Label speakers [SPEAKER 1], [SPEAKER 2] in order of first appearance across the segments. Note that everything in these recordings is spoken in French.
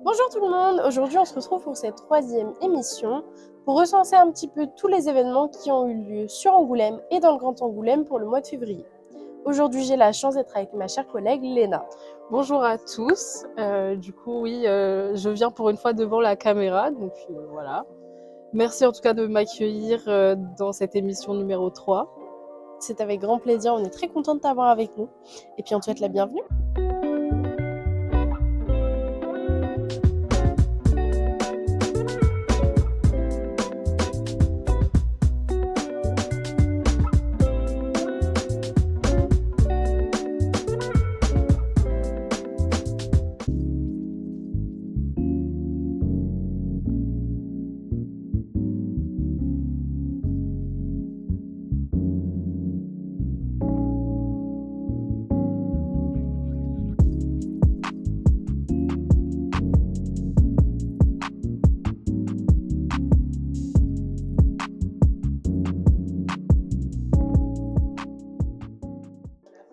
[SPEAKER 1] Bonjour tout le monde, aujourd'hui on se retrouve pour cette troisième émission pour recenser un petit peu tous les événements qui ont eu lieu sur Angoulême et dans le Grand Angoulême pour le mois de février. Aujourd'hui j'ai la chance d'être avec ma chère collègue Léna.
[SPEAKER 2] Bonjour à tous, je viens pour une fois devant la caméra, voilà. Merci en tout cas de m'accueillir dans cette émission numéro 3.
[SPEAKER 1] C'est avec grand plaisir, on est très content de t'avoir avec nous et puis on te souhaite la bienvenue.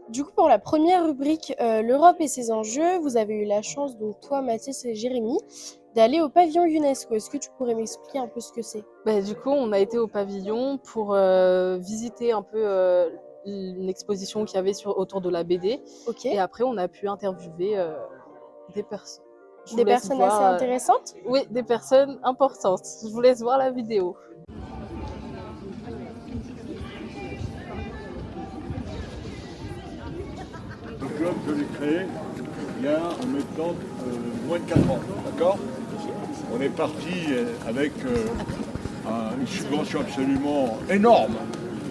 [SPEAKER 1] Du coup, pour la première rubrique, l'Europe et ses enjeux, vous avez eu la chance, donc toi, Mathis et Jérémy, d'aller au pavillon UNESCO. Est-ce que tu pourrais m'expliquer un peu ce que c'est ?
[SPEAKER 2] Du coup, on a été au pavillon pour visiter un peu une exposition qu'il y avait autour de la BD.
[SPEAKER 1] Ok.
[SPEAKER 2] Et après, on a pu interviewer des personnes.
[SPEAKER 1] Des personnes assez intéressantes ?
[SPEAKER 2] Oui, des personnes importantes. Je vous laisse voir la vidéo.
[SPEAKER 3] Le club, je l'ai créé il y a en mettant moins de 4 ans, d'accord ? On est parti avec une subvention absolument énorme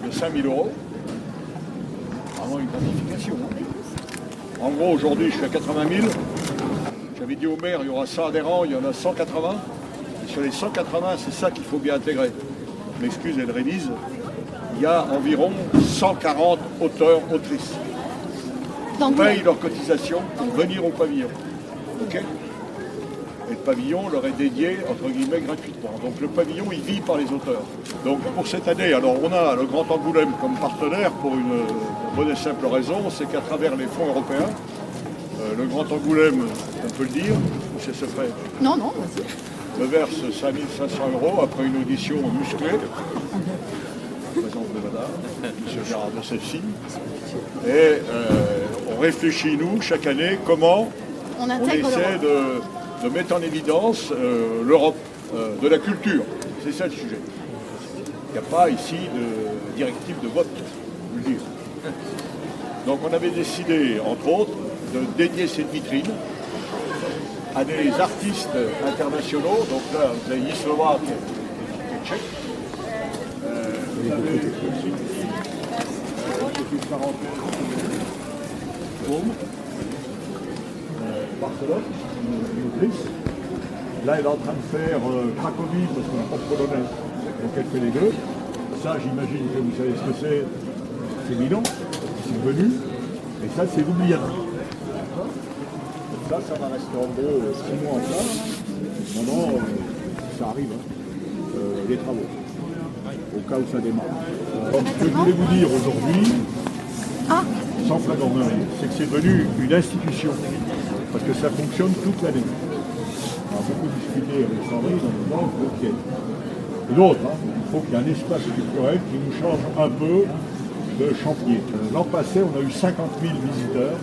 [SPEAKER 3] de 5 000 € avant une gratification. En gros, aujourd'hui, je suis à 80 000. J'avais dit au maire, il y aura 100 adhérents, il y en a 180. Et sur les 180, c'est ça qu'il faut bien intégrer. Je m'excuse, elle révise. Il y a environ 140 auteurs, autrices. Payent leur cotisation pour venir au pavillon. Ok ? Et le pavillon leur est dédié, entre guillemets, gratuitement. Donc le pavillon, il vit par les auteurs. Donc pour cette année, alors on a le Grand Angoulême comme partenaire pour une bonne et simple raison, c'est qu'à travers les fonds européens, le Grand Angoulême, on peut le dire, ou c'est secret ?
[SPEAKER 4] Non, vas-y.
[SPEAKER 3] Me verse 5 500 € après une audition musclée. Présence de madame, M. Gérard de celle-ci. Et on réfléchit, nous, chaque année, comment on essaie de mettre en évidence l'Europe de la culture. C'est ça le sujet. Il n'y a pas ici de directive de vote, je veux le dire. Donc on avait décidé, entre autres, de dédier cette vitrine à des artistes internationaux. Donc là, vous avez Slovaque et Tchèque. Vous avez aussi une petite parenthèse. Barcelone, une autrice. Là, elle est en train de faire Cracovie parce qu'on n'a pas de polonais. Donc elle fait les deux. Ça, j'imagine que vous savez ce que c'est. C'est Milan, c'est venu. Et ça, c'est Ljubljana. Ça va rester en gros 6 mois en place. Maintenant, ça arrive, les travaux. Au cas où ça démarre. Donc, ce que je voulais vous dire aujourd'hui, sans flagornerie, c'est que c'est devenu une institution. Parce que ça fonctionne toute l'année. On a beaucoup discuté avec Sandrine en disant qu'il faut qu'il y ait. Et d'autres, il faut qu'il y ait un espace culturel qui nous change un peu de Champier. L'an passé, on a eu 50 000 visiteurs.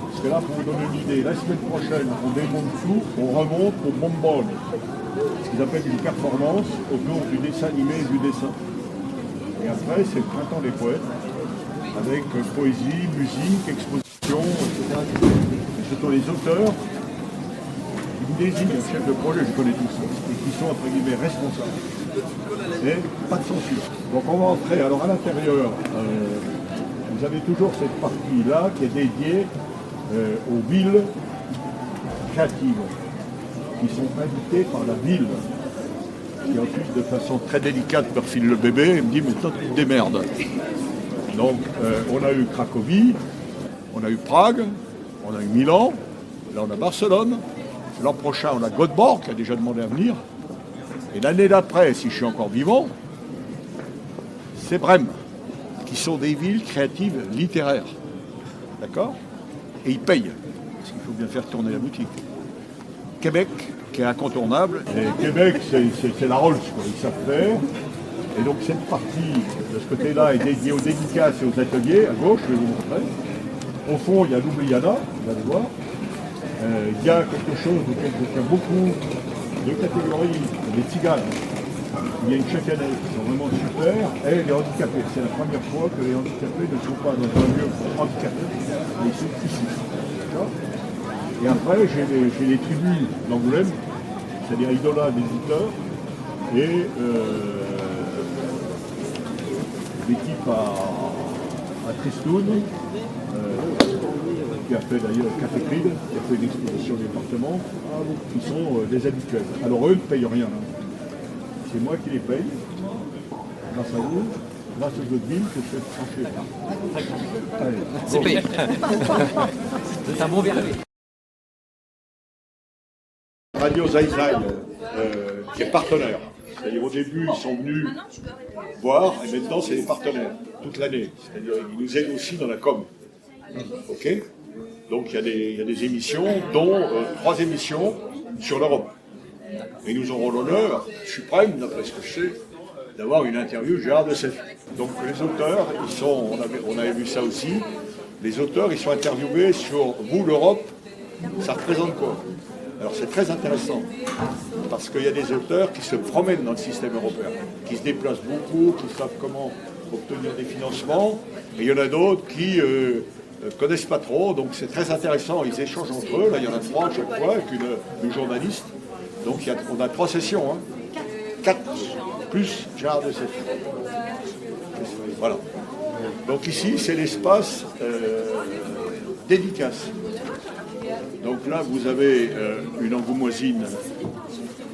[SPEAKER 3] Parce que là, pour vous donner une idée, la semaine prochaine, on démonte tout, on remonte au Bombone. Ce qu'ils appellent une performance autour du dessin animé et du dessin. Et après, c'est le printemps des poètes, avec poésie, musique, exposition, etc. Ce sont les auteurs qui vous désignent un chef de projet, je connais tous, et qui sont entre guillemets responsables. Et pas de censure. Donc on va entrer. Alors à l'intérieur, vous avez toujours cette partie-là qui est dédiée aux villes créatives, qui sont invitées par la ville, qui ensuite de façon très délicate me refile le bébé et me dit mais toi tu te démerdes. Donc on a eu Cracovie, on a eu Prague, on a eu Milan, là on a Barcelone, l'an prochain on a Göteborg qui a déjà demandé à venir, et l'année d'après, si je suis encore vivant, c'est Brême, qui sont des villes créatives littéraires. D'accord ? Et ils payent, parce qu'il faut bien faire tourner la boutique. Québec qui est incontournable. Et Québec, c'est la Rolls, quoi. Ils savent faire. Et donc cette partie de ce côté-là est dédiée aux dédicaces et aux ateliers. À gauche, je vais vous montrer. Au fond, il y a l'Oubliana, vous allez voir. Il y a quelque chose auquel je tiens beaucoup, deux catégories, les tziganes. Il y a une chaque année qui sont vraiment super, et les handicapés. C'est la première fois que les handicapés ne sont pas dans un lieu pour handicapés, mais ils sont ici. D'accord ? Et après, j'ai les tribus d'Angoulême, c'est-à-dire Idola des éditeurs, et l'équipe à Tristoun, qui a fait d'ailleurs Café Cride, qui a fait une exposition au département, qui sont des habituels. Alors eux ne payent rien. Hein. C'est moi qui les paye, grâce à vous, grâce aux autres villes que je fais trancher.
[SPEAKER 5] C'est payé. C'est un bon verbe.
[SPEAKER 3] Radio Zaïzaï, qui est partenaire. C'est-à-dire au début, ils sont venus voir, et maintenant, c'est des partenaires, toute l'année. C'est-à-dire qu'ils nous aident aussi dans la com. OK ? Donc il y a des émissions, dont 3 émissions sur l'Europe. Et nous aurons l'honneur suprême, d'après ce que je sais, d'avoir une interview de Gérard de Sèvres. Donc les auteurs, on avait vu ça aussi, les auteurs, ils sont interviewés sur vous, l'Europe, ça représente quoi? Alors c'est très intéressant, parce qu'il y a des auteurs qui se promènent dans le système européen, qui se déplacent beaucoup, qui savent comment obtenir des financements, et il y en a d'autres qui connaissent pas trop, donc c'est très intéressant, ils échangent entre eux, là il y en a 3 à chaque fois, avec une journaliste, donc on a 3 sessions, hein. 4 plus Gérard de Sèvres. Voilà. Donc ici c'est l'espace dédicace. Donc là, vous avez une angoumoisine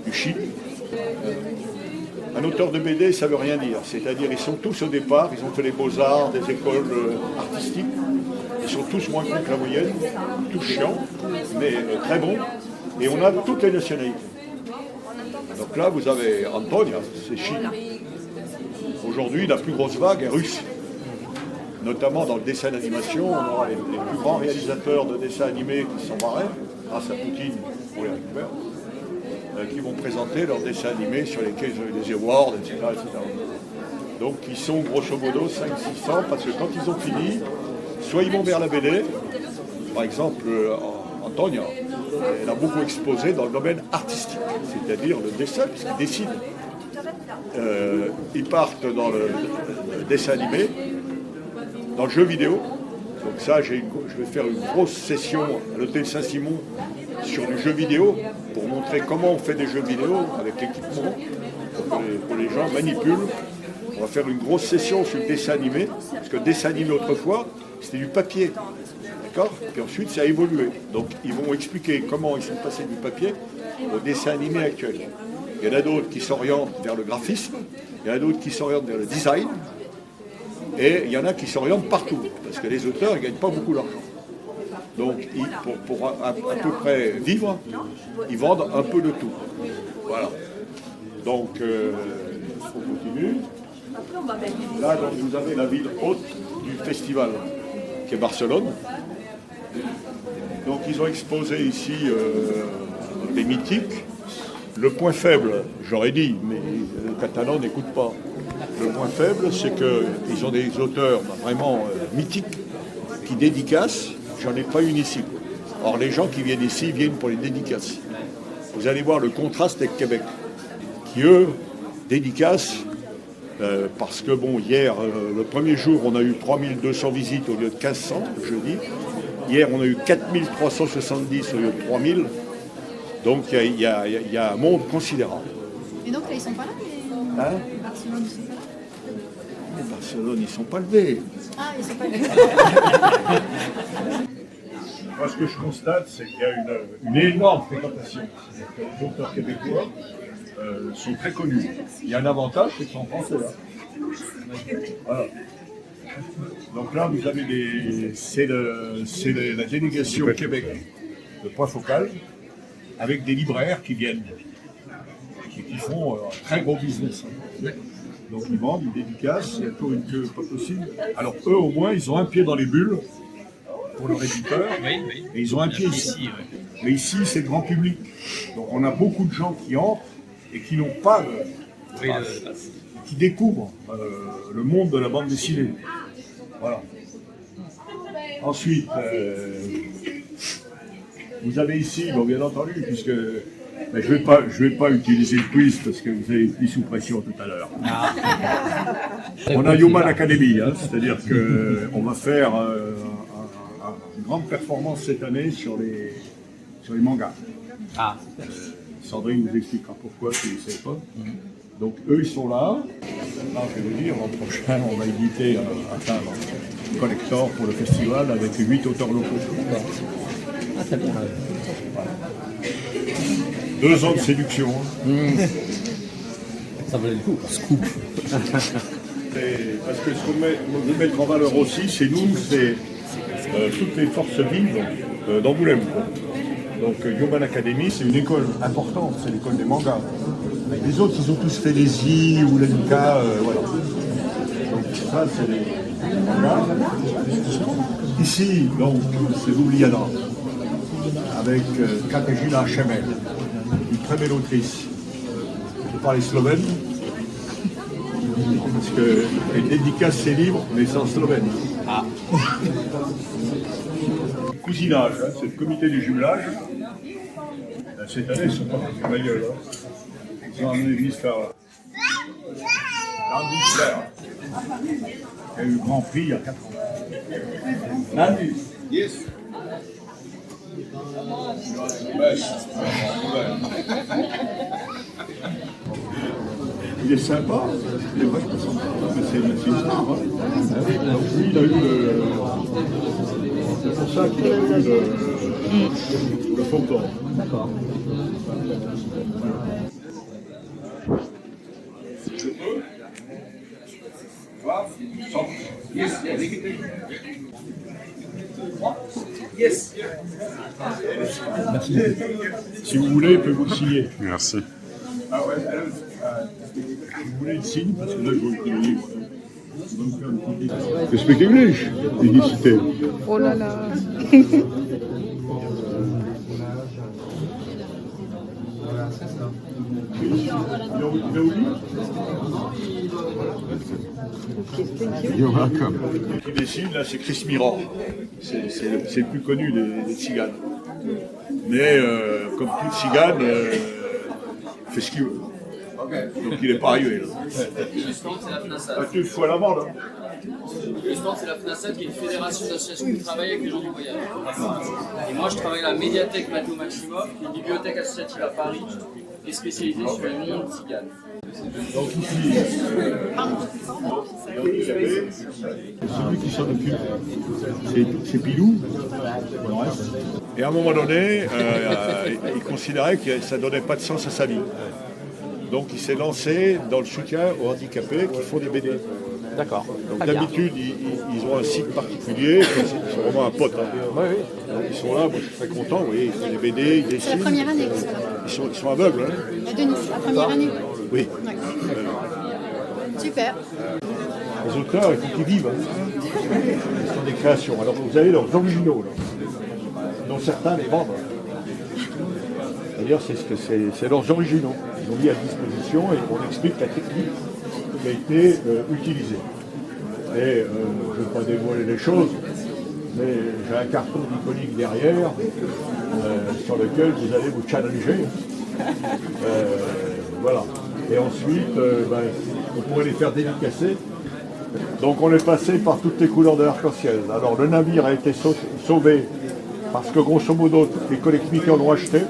[SPEAKER 3] du Chili. Un auteur de BD, ça ne veut rien dire. C'est-à-dire, ils sont tous au départ, ils ont fait les beaux-arts, des écoles artistiques. Ils sont tous moins cons que la moyenne, tous chiants, mais très bons. Et on a toutes les nationalités. Donc là, vous avez Antonia, c'est Chili. Aujourd'hui, la plus grosse vague est russe. Notamment dans le dessin d'animation, on aura les plus grands réalisateurs de dessins animés qui sont barrés, grâce à Poutine, pour les récupérer, qui vont présenter leurs dessins animés sur lesquels ils ont eu des awards, etc., etc. Donc ils sont grosso modo 500-600, parce que quand ils ont fini, soit ils vont vers la BD, par exemple Antonia, elle a beaucoup exposé dans le domaine artistique, c'est-à-dire le dessin, puisqu'ils dessinent. Ils partent dans le dessin animé, dans le jeu vidéo. Donc ça, je vais faire une grosse session à l'hôtel Saint-Simon sur du jeu vidéo pour montrer comment on fait des jeux vidéo avec l'équipement, pour que les gens manipulent. On va faire une grosse session sur le dessin animé, parce que le dessin animé autrefois, c'était du papier. D'accord ? Puis ensuite, ça a évolué. Donc ils vont expliquer comment ils sont passés du papier au dessin animé actuel. Il y en a d'autres qui s'orientent vers le graphisme, il y en a d'autres qui s'orientent vers le design, et il y en a qui s'orientent partout, parce que les auteurs ne gagnent pas beaucoup d'argent. Donc, pour à peu près vivre, ils vendent un peu de tout. Voilà. Donc, on continue. Là, donc, vous avez la ville haute du festival, qui est Barcelone. Donc, ils ont exposé ici des mythiques. Le point faible, j'aurais dit, mais le catalan n'écoute pas. Le point faible, c'est qu'ils ont des auteurs vraiment mythiques qui dédicacent. J'en ai pas une ici. Or, les gens qui viennent ici viennent pour les dédicaces. Vous allez voir le contraste avec Québec, qui eux dédicacent parce que bon, hier, le premier jour, on a eu 3200 visites au lieu de 1500, le jeudi. Hier, on a eu 4370 au lieu de 3000. Donc, il y a un monde considérable.
[SPEAKER 4] Et donc là, ils sont pas là, les...
[SPEAKER 3] Hein?
[SPEAKER 4] Barcelone, ils sont pas là.
[SPEAKER 3] Barcelone, ils ne sont pas levés.
[SPEAKER 4] Ah, ils sont pas là.
[SPEAKER 3] Moi, ce que je constate, c'est qu'il y a une énorme fréquentation. Les auteurs québécois sont très connus. Il y a un avantage, c'est qu'ils sont français. Là. Voilà. Donc là, vous avez c'est la délégation Québec, le point focal, avec des libraires qui viennent et qui font un très gros business. Donc ils vendent, ils dédicacent, il y a toujours une queue pas possible. Alors eux au moins, ils ont un pied dans les bulles pour leur éditeur, et ils ont un pied ici. Mais ici, c'est grand public. Donc on a beaucoup de gens qui entrent et qui n'ont pas de passe, qui découvrent le monde de la bande dessinée. Voilà. Ensuite, vous avez ici, bon, bien entendu, puisque ben, je vais pas utiliser le quiz parce que vous avez été sous pression tout à l'heure. On a Human Academy, hein, c'est-à-dire qu'on va faire une grande performance cette année sur les mangas. Sandrine nous expliquera pourquoi si vous ne savez pas. Donc eux, ils sont là. Là, je vais vous dire, l'an prochain, on va éditer un collector pour le festival avec 8 auteurs locaux.
[SPEAKER 5] Ah, c'est bien.
[SPEAKER 3] 2 ans de séduction.
[SPEAKER 5] Ça valait le coup. Scoop.
[SPEAKER 3] Parce que ce qu'on veut mettre en valeur aussi, c'est nous, c'est toutes les forces vives d'Angoulême. Donc Human Academy, c'est une école importante, c'est l'école des mangas. Les autres, ils ont tous fait les I ou les LK, voilà. Donc ça, c'est les mangas. Ici, donc, c'est l'Oubliana, avec Kateřina Šemek, une très belle autrice. Je parle slovène, parce qu'elle dédicace ses livres, mais c'est en slovène. Cousinage, hein, c'est le comité du jumelage. Cette année, ils sont pas fait ma gueule. Hein. Ils ont amené Gisler. Landy Flair. Il a eu le Grand Prix il y a 4 ans. Landy. Yes. Il est sympa, il est vachement sympa, mais c'est une star. Hein. Donc lui, il a eu le... C'est pour ça qu'il a eu le faucon. D'accord. Yes. Merci. Si vous voulez, il peut vous le signer.
[SPEAKER 6] Merci.
[SPEAKER 3] Ah ouais, si vous voulez le signe, parce que là, je vois le livre. You speak English? Did you say?
[SPEAKER 2] Oh là là.
[SPEAKER 3] You're welcome. Qui dessine, là, c'est Chris Mirror. C'est le plus connu des tziganes. Mais comme tout tzigane, il fait ce qu'il veut. Donc il n'est pas arrivé là.
[SPEAKER 7] Le stand, c'est la FNASAT.
[SPEAKER 3] Ah, tu fous à l'amende. Hein.
[SPEAKER 7] Le stand, c'est la FNASAT, qui est une fédération d'associations qui travaille avec les gens du voyage. Et moi, je travaille à la médiathèque Mathéo Maximov, qui est une bibliothèque associative à Paris, et spécialisée sur les mondes tziganes.
[SPEAKER 3] Donc ici, celui qui s'en occupe, c'est Pilou. Et à un moment donné, il considérait que ça ne donnait pas de sens à sa vie. Donc il s'est lancé dans le soutien aux handicapés qui font des BD.
[SPEAKER 5] D'accord.
[SPEAKER 3] Donc d'habitude, ils ont un site particulier, c'est vraiment un pote. Hein.
[SPEAKER 5] Oui, oui.
[SPEAKER 3] Donc, ils sont là, moi je suis très content, vous voyez, ils font des BD, ils dessinent.
[SPEAKER 4] C'est la première année.
[SPEAKER 3] Ils sont aveugles. Hein.
[SPEAKER 4] À Denis, la première année.
[SPEAKER 3] Oui.
[SPEAKER 4] Ouais. Super.
[SPEAKER 3] Les auteurs, il faut qu'ils vivent. Hein. Ils font des créations. Alors vous avez leurs originaux, là, dont certains les vendent. C'est-à-dire c'est leurs originaux. Ils ont mis à disposition et on explique la technique qui a été utilisée. Et je ne vais pas dévoiler les choses, mais j'ai un carton d'iconique derrière sur lequel vous allez vous challenger. Voilà. Et ensuite, vous pourrez les faire dédicacer. Donc on est passé par toutes les couleurs de l'arc-en-ciel. Alors le navire a été sauvé parce que grosso modo toutes les collectivités l'ont acheté,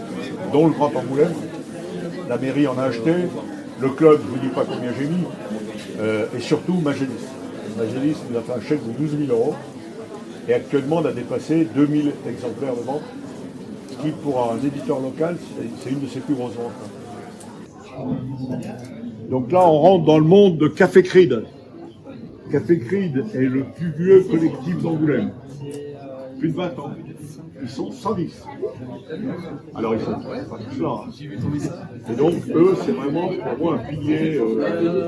[SPEAKER 3] dont le Grand Angoulême. La mairie en a acheté, le club, je ne vous dis pas combien j'ai mis, et surtout Magélis. Magélis nous a fait un chèque de 12 000 €, et actuellement on a dépassé 2000 exemplaires de vente, ce qui pour un éditeur local, c'est une de ses plus grosses ventes. Donc là on rentre dans le monde de Café Cride. Café Cride est le plus vieux collectif d'Angoulême. Plus de 20 ans. ils sont 110. Alors ils sont pas tous là. Hein. Et donc eux, c'est vraiment pour moi un pilier,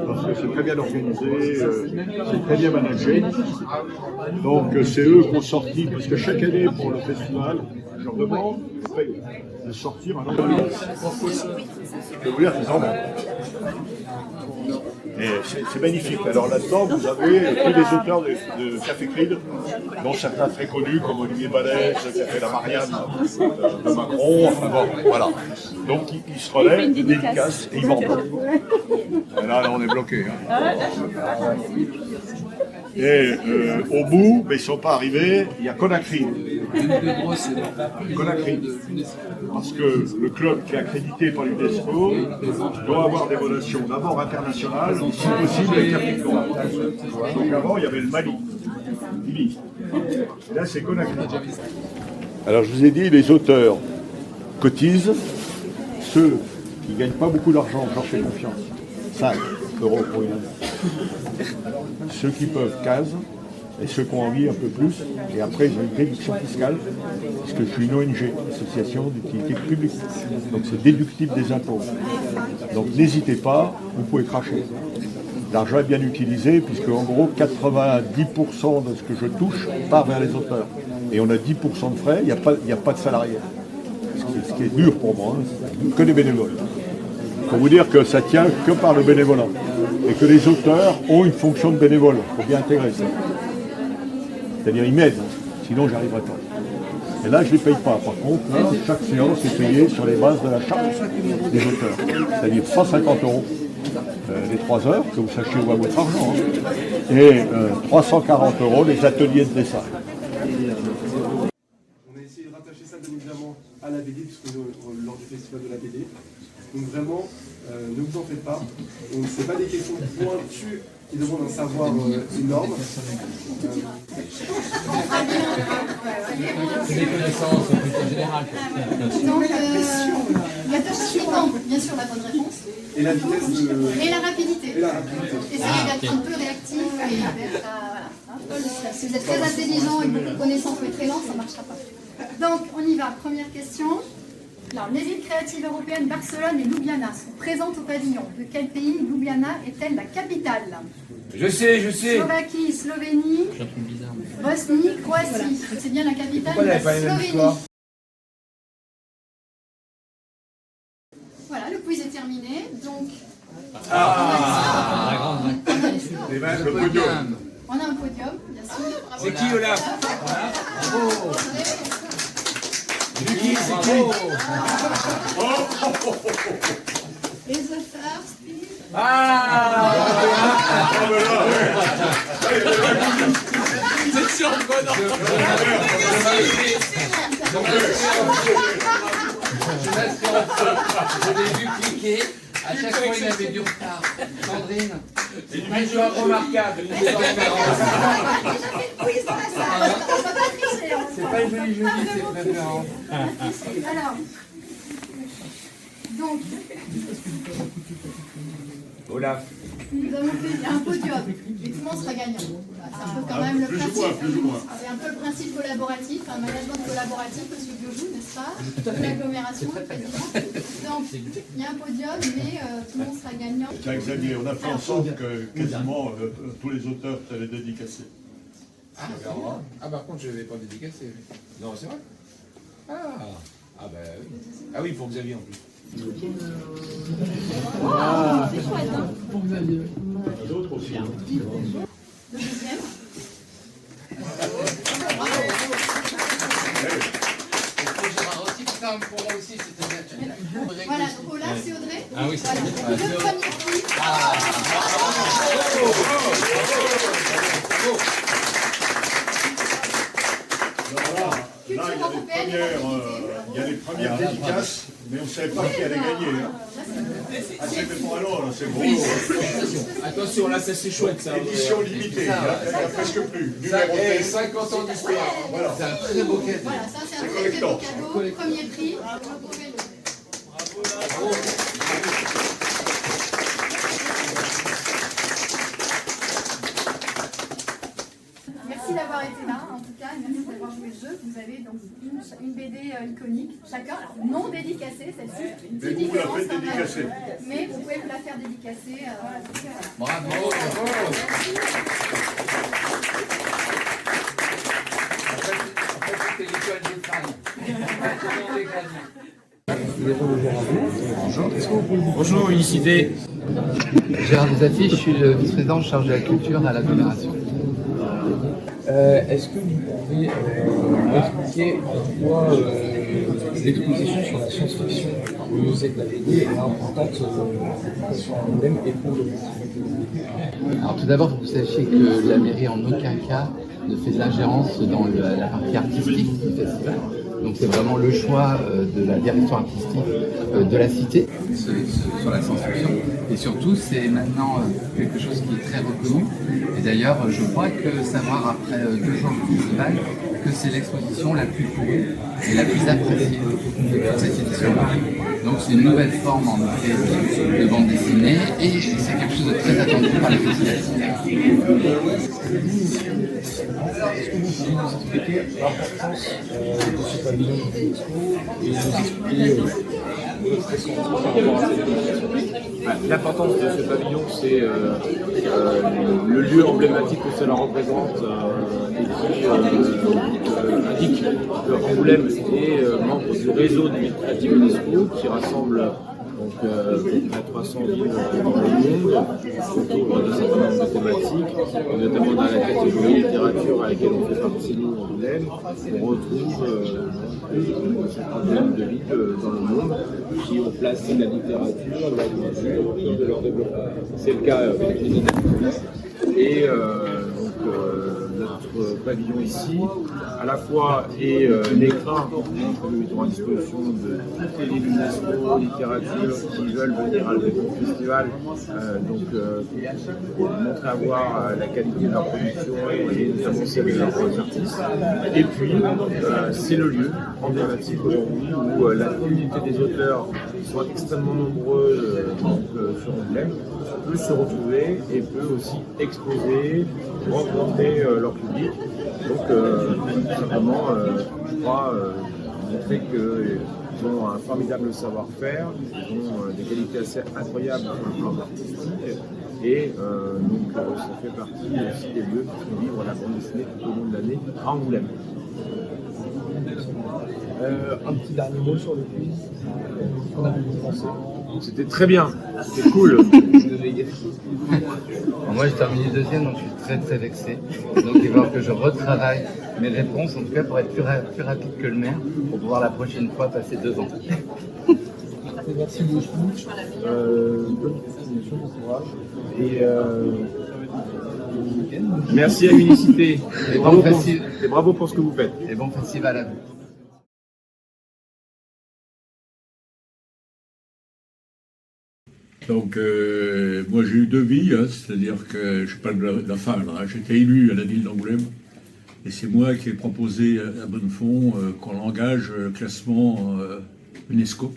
[SPEAKER 3] parce que c'est très bien organisé, c'est très bien managé. Donc c'est eux qui ont sorti, parce que chaque année pour le festival, je leur demande de sortir un nombre de listes. Je peux vous dire qu'ils en ont. Et c'est magnifique. Alors là-dedans, vous avez tous les auteurs de Café Cride, dont certains très connus, comme Olivier Balès, qui a fait la Marianne de Macron. Enfin bon, voilà. Donc ils se relaient, ils dédicacent et ils vendent. Et là, on est bloqué. Hein. Et au bout, mais ils ne sont pas arrivés, il y a Conakry. Conakry. Parce que le club qui est accrédité par l'UNESCO doit avoir des relations d'abord internationales, si possible avec l'Afrique noire. Donc avant, il y avait le Mali. Et là, c'est Conakry. Alors je vous ai dit, les auteurs cotisent, ceux qui ne gagnent pas beaucoup d'argent, j'en fais confiance, 5 € pour une année. Ceux qui peuvent, 15, et ceux qui ont envie un peu plus, et après ils ont une déduction fiscale, parce que je suis une ONG, association d'utilité publique, donc c'est déductible des impôts. Donc n'hésitez pas, vous pouvez cracher. L'argent est bien utilisé, puisque en gros 90% de ce que je touche part vers les auteurs. Et on a 10% de frais, il n'y a pas de salariés. Ce qui est dur pour moi, hein, que des bénévoles. Pour vous dire que ça tient que par le bénévolat. Et que les auteurs ont une fonction de bénévole. Il faut bien intégrer ça. C'est-à-dire ils m'aident, sinon j'arriverai pas. Et là je ne les paye pas. Par contre, là, chaque séance est payée sur les bases de la charte des auteurs. C'est-à-dire 150 € les 3 heures, que vous sachiez où va votre argent. Hein. Et 340 € les ateliers de dessin.
[SPEAKER 6] On a essayé de rattacher ça bien évidemment à la BD, puisque lors du festival de la BD. Donc vraiment, ne vous en faites pas. Ce n'est pas des questions pointues qui demandent un savoir énorme.
[SPEAKER 5] C'est des connaissances plutôt générales.
[SPEAKER 4] Donc, la tâche suivante, bien sûr, la bonne réponse.
[SPEAKER 6] Et la vitesse de...
[SPEAKER 4] Et la rapidité.
[SPEAKER 6] Et la rapidité.
[SPEAKER 4] Essayez d'être un peu réactif et d'être voilà. Si vous êtes très intelligent et beaucoup de connaissances mais très lent, ça ne marchera pas. Donc, on y va. Première question. Alors, les villes créatives européennes, Barcelone et Ljubljana, sont présentes au pavillon. De quel pays Ljubljana est-elle la capitale?
[SPEAKER 5] Je sais.
[SPEAKER 4] Slovaquie, Slovénie, Bosnie, Croatie. C'est bien la capitale de la Slovénie. Voilà, le quiz est terminé. Donc,
[SPEAKER 5] La grande.
[SPEAKER 3] Le podium.
[SPEAKER 4] on a un podium, bien sûr.
[SPEAKER 5] C'est qui Olaf?
[SPEAKER 4] Les auteurs,
[SPEAKER 5] C'est surprenant. Je l'ai vu cliquer. À chaque fois, il avait du retard. Sandrine, c'est une joueur remarquable. C'est pas une jolie, c'est préférant.
[SPEAKER 4] Alors, donc,
[SPEAKER 5] Olaf.
[SPEAKER 4] nous avons fait un podium. Et tout le monde sera gagnant. C'est un peu quand même le principe. C'est un peu le principe collaboratif, un management collaboratif, monsieur Biojou, n'est-ce pas? De l'agglomération, président. Donc, il y a un podium, mais tout le monde sera gagnant.
[SPEAKER 3] Tiens Xavier, on a fait en sorte que quasiment tous les auteurs t'avaient dédicacé.
[SPEAKER 8] Ah, par contre, je ne vais pas dédicacer. Non, c'est vrai. Ah bah oui. Ah oui, pour Xavier en plus.
[SPEAKER 1] C'est chouette, hein?
[SPEAKER 3] Pour Xavier. D'autres aussi. Hein.
[SPEAKER 4] Le deuxième.
[SPEAKER 5] Pour moi aussi, c'était naturel.
[SPEAKER 4] Voilà, donc Olaf, c'est Audrey.
[SPEAKER 5] Ah oui, c'est
[SPEAKER 4] voilà. Le premier prix.
[SPEAKER 3] Là, il y a les premières dédicaces, mais on ne savait pas qui allait gagner. Hein. Ah, c'était pour alors, là, c'est gros.
[SPEAKER 8] Attention, là, ça c'est chouette ça.
[SPEAKER 3] Édition limitée, il n'y a presque plus.
[SPEAKER 8] Ça, 50 ans d'histoire.
[SPEAKER 3] Voilà.
[SPEAKER 5] C'est un très beau cadeau.
[SPEAKER 4] Voilà, ça c'est un très très beau cadeau. Premier prix. Retrouvez-le.
[SPEAKER 5] Bravo.
[SPEAKER 4] Merci d'avoir été là, en tout cas. cas, et merci d'avoir joué le jeu. Vous avez donc une BD iconique, chacun, alors non dédicacée, celle-ci, une petite différence quand même. Mais vous pouvez vous la faire dédicacer. Voilà.
[SPEAKER 5] Bravo, bravo. En fait, c'était l'école des fans.
[SPEAKER 9] Bonjour Unicité.
[SPEAKER 5] Gérard Desafis, je suis le vice-président chargé de la culture à la Fédération.
[SPEAKER 9] Est-ce que vous pouvez m'expliquer pourquoi l'exposition sur la science-fiction au musée de la BD est importante sur Angoulême et pour le musée?
[SPEAKER 5] Alors tout d'abord, vous sachiez que la mairie en aucun cas ne fait de l'ingérence dans la partie artistique du festival. Donc c'est vraiment le choix de la direction artistique de la cité sur la science-fiction. Et surtout, c'est maintenant quelque chose qui est très reconnu. Et d'ailleurs, je crois que savoir après 2 jours de festival que c'est l'exposition la plus courue et la plus appréciée de toute cette édition-là. Donc c'est une nouvelle forme en effet de bande dessinée et c'est quelque chose de très attendu par les festivals.
[SPEAKER 9] Est-ce que vous pouvez nous expliquer l'importance de ce pavillon de l'UNESCO et nous expliquer votre ressenti par rapport à cette exposition?
[SPEAKER 10] L'importance de ce pavillon, c'est le lieu emblématique que cela représente et qui indique que Angoulême est membre du réseau des villes créatives UNESCO qui rassemble donc près de 300 villes dans le monde autour d'un certain nombre de thématiques, notamment dans la catégorie littérature à laquelle on fait partie nous, Angoulême. On retrouve un certain nombre de villes dans le monde qui ont placé la littérature, la culture au cœur de leur développement. C'est le cas avec les États-Unis. Et notre pavillon ici, à la fois est l'écran que nous mettons à disposition de toutes les villes UNESCO, littérature, qui veulent venir à le festival, pour montrer à voir la qualité de leur production et notamment celle de leurs artistes. Et puis, c'est le lieu emblématique aujourd'hui où la communauté des auteurs qui sont extrêmement nombreux sur Angoulême peut se retrouver et peut aussi exposer, rencontrer leur public. Donc, simplement, je crois montrer qu'ils ont un formidable savoir-faire, ils ont des qualités assez incroyables sur le plan artistique, et ça fait partie aussi des lieux qui font vivre la bande dessinée tout au long de l'année à Angoulême.
[SPEAKER 9] Un petit dernier mot sur le quiz. Qu'en avez-vous pensé?
[SPEAKER 10] C'était très bien, c'était cool.
[SPEAKER 5] Moi, j'ai terminé 2e, donc je suis très très vexé. Donc il va falloir que je retravaille mes réponses, en tout cas pour être plus rapide que le maire, pour pouvoir la prochaine fois passer devant.
[SPEAKER 9] Merci beaucoup. Bonne continuation, bon courage. Et
[SPEAKER 10] merci à Unicité. Et bravo pour ce que vous faites.
[SPEAKER 5] Et bon festival à vous.
[SPEAKER 3] Donc, moi j'ai eu 2 vies, hein, c'est-à-dire que je ne suis pas de la fin, là, j'étais élu à la ville d'Angoulême, et c'est moi qui ai proposé à Bonnefond qu'on engage le classement UNESCO.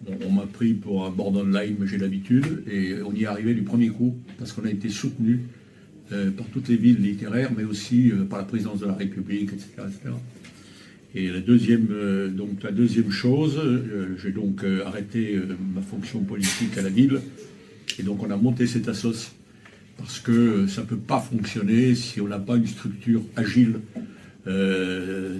[SPEAKER 3] Bon, on m'a pris pour un borderline, mais j'ai l'habitude, et on y est arrivé du premier coup, parce qu'on a été soutenu par toutes les villes littéraires, mais aussi par la présidence de la République, etc. etc. Et la deuxième chose, j'ai donc arrêté ma fonction politique à la ville, et donc on a monté cette assoce, parce que ça ne peut pas fonctionner si on n'a pas une structure agile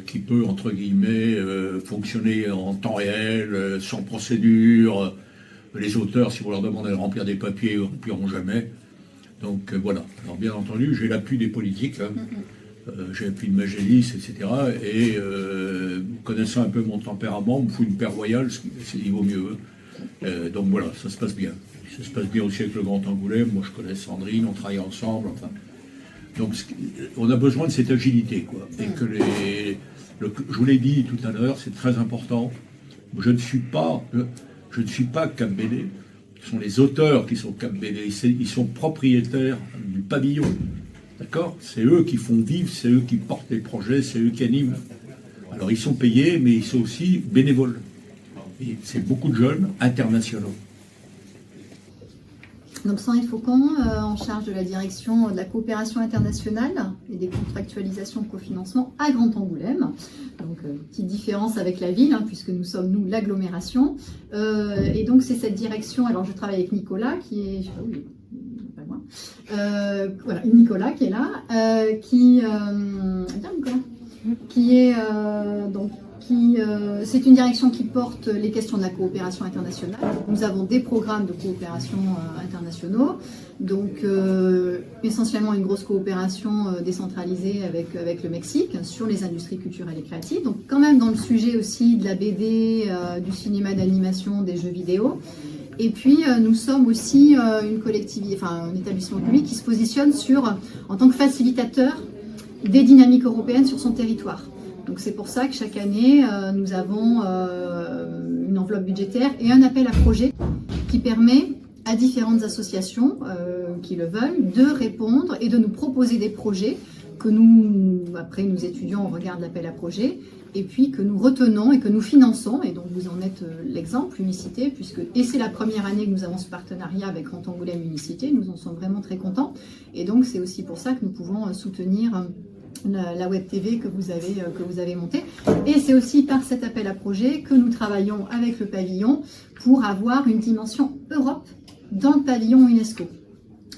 [SPEAKER 3] qui peut, entre guillemets, fonctionner en temps réel, sans procédure. Les auteurs, si vous leur demandez de remplir des papiers, ils ne rempliront jamais. Donc voilà. Alors bien entendu, j'ai l'appui des politiques, hein. J'ai appuyé de Magélis, etc. Et connaissant un peu mon tempérament, il me faut une paire royale, il vaut mieux. Donc voilà, ça se passe bien. Ça se passe bien aussi avec le Grand Angoulême. Moi, je connais Sandrine, on travaille ensemble. Enfin. Donc on a besoin de cette agilité, quoi. Et que je vous l'ai dit tout à l'heure, c'est très important. Je ne suis pas Cap BD. Ce sont les auteurs qui sont Cap BD. Ils sont propriétaires du pavillon. D'accord ? C'est eux qui font vivre, c'est eux qui portent les projets, c'est eux qui animent. Alors ils sont payés, mais ils sont aussi bénévoles. Et c'est beaucoup de jeunes internationaux.
[SPEAKER 4] Donc Sandrine Faucon, en charge de la direction de la coopération internationale et des contractualisations de cofinancement à Grand Angoulême. Donc petite différence avec la ville, puisque nous sommes, nous, l'agglomération. Et donc c'est cette direction, alors je travaille avec Nicolas, qui est, je sais pas où il est, pas loin. Voilà, Nicolas qui est là, bien Nicolas, qui est donc c'est une direction qui porte les questions de la coopération internationale. Nous avons des programmes de coopération internationaux, donc essentiellement une grosse coopération décentralisée avec le Mexique sur les industries culturelles et créatives. Donc quand même dans le sujet aussi de la BD, du cinéma d'animation, des jeux vidéo. Et puis nous sommes aussi une collectivité, enfin un établissement public qui se positionne en tant que facilitateur des dynamiques européennes sur son territoire. Donc c'est pour ça que chaque année, nous avons une enveloppe budgétaire et un appel à projet qui permet à différentes associations qui le veulent de répondre et de nous proposer des projets que après nous étudions, on regarde l'appel à projet, et puis que nous retenons et que nous finançons, et donc vous en êtes l'exemple, Unicité, et c'est la première année que nous avons ce partenariat avec Grand Angoulême Unicité, nous en sommes vraiment très contents, et donc c'est aussi pour ça que nous pouvons soutenir la web TV que vous avez montée. Et c'est aussi par cet appel à projet que nous travaillons avec le pavillon pour avoir une dimension Europe dans le pavillon UNESCO.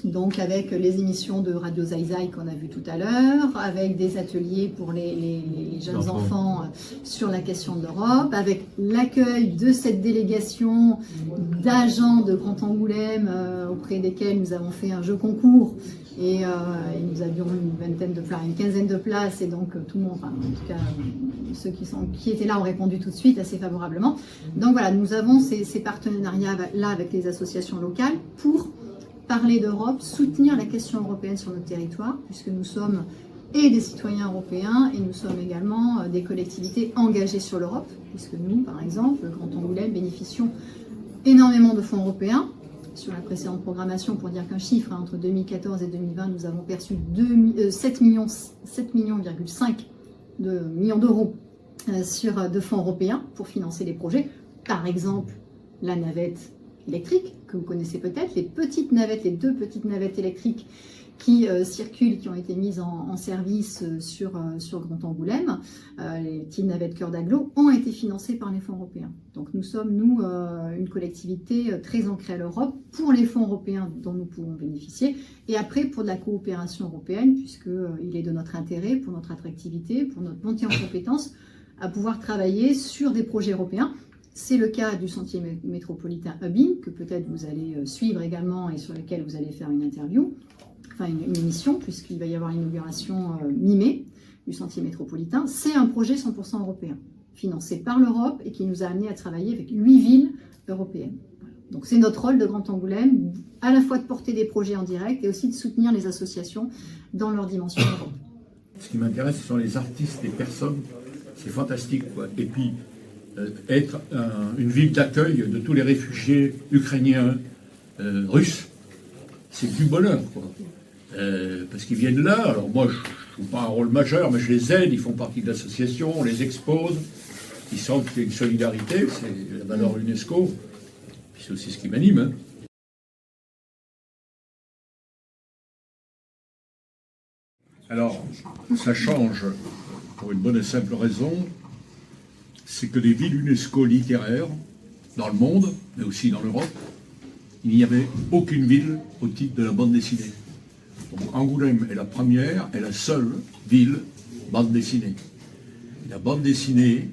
[SPEAKER 4] Donc avec les émissions de Radio Zai qu'on a vues tout à l'heure, avec des ateliers pour les jeunes enfants sur la question de l'Europe, avec l'accueil de cette délégation d'agents de Grand Angoulême auprès desquels nous avons fait un jeu concours et nous avions une quinzaine de places et donc tout le monde, enfin, en tout cas ceux qui étaient là ont répondu tout de suite assez favorablement. Donc voilà, nous avons ces partenariats-là avec les associations locales pour parler d'Europe, soutenir la question européenne sur notre territoire, puisque nous sommes et des citoyens européens et nous sommes également des collectivités engagées sur l'Europe, puisque nous, par exemple, Grand Angoulême, bénéficions énormément de fonds européens. Sur la précédente programmation, pour dire qu'un chiffre, entre 2014 et 2020, nous avons perçu 7,5 millions d'euros de fonds européens pour financer les projets. Par exemple, la navette électriques, que vous connaissez peut-être, les deux petites navettes électriques qui circulent, qui ont été mises en service sur Grand Angoulême, les petites navettes cœur d'agglo, ont été financées par les fonds européens. Donc nous sommes, une collectivité très ancrée à l'Europe pour les fonds européens dont nous pouvons bénéficier, et après pour de la coopération européenne, puisqu'il est de notre intérêt, pour notre attractivité, pour notre montée en compétences, à pouvoir travailler sur des projets européens. C'est le cas du Sentier métropolitain Hubing, que peut-être vous allez suivre également et sur lequel vous allez faire une interview, enfin une émission, puisqu'il va y avoir l'inauguration mi-mai du Sentier métropolitain. C'est un projet 100% européen, financé par l'Europe et qui nous a amené à travailler avec 8 villes européennes. Donc c'est notre rôle de Grand Angoulême, à la fois de porter des projets en direct et aussi de soutenir les associations dans leur dimension Europe.
[SPEAKER 3] Ce qui m'intéresse, ce sont les artistes, les personnes. C'est fantastique, quoi. Et puis, être une ville d'accueil de tous les réfugiés ukrainiens, russes, c'est du bonheur, quoi. Parce qu'ils viennent là. Alors moi, je ne joue pas un rôle majeur, mais je les aide, ils font partie de l'association, on les expose, ils sentent qu'il y a une solidarité, c'est la valeur UNESCO, puis c'est aussi ce qui m'anime. Hein. Alors, ça change pour une bonne et simple raison, c'est que les villes UNESCO littéraires, dans le monde, mais aussi dans l'Europe, il n'y avait aucune ville au titre de la bande dessinée. Donc Angoulême est la première et la seule ville bande dessinée. Et la bande dessinée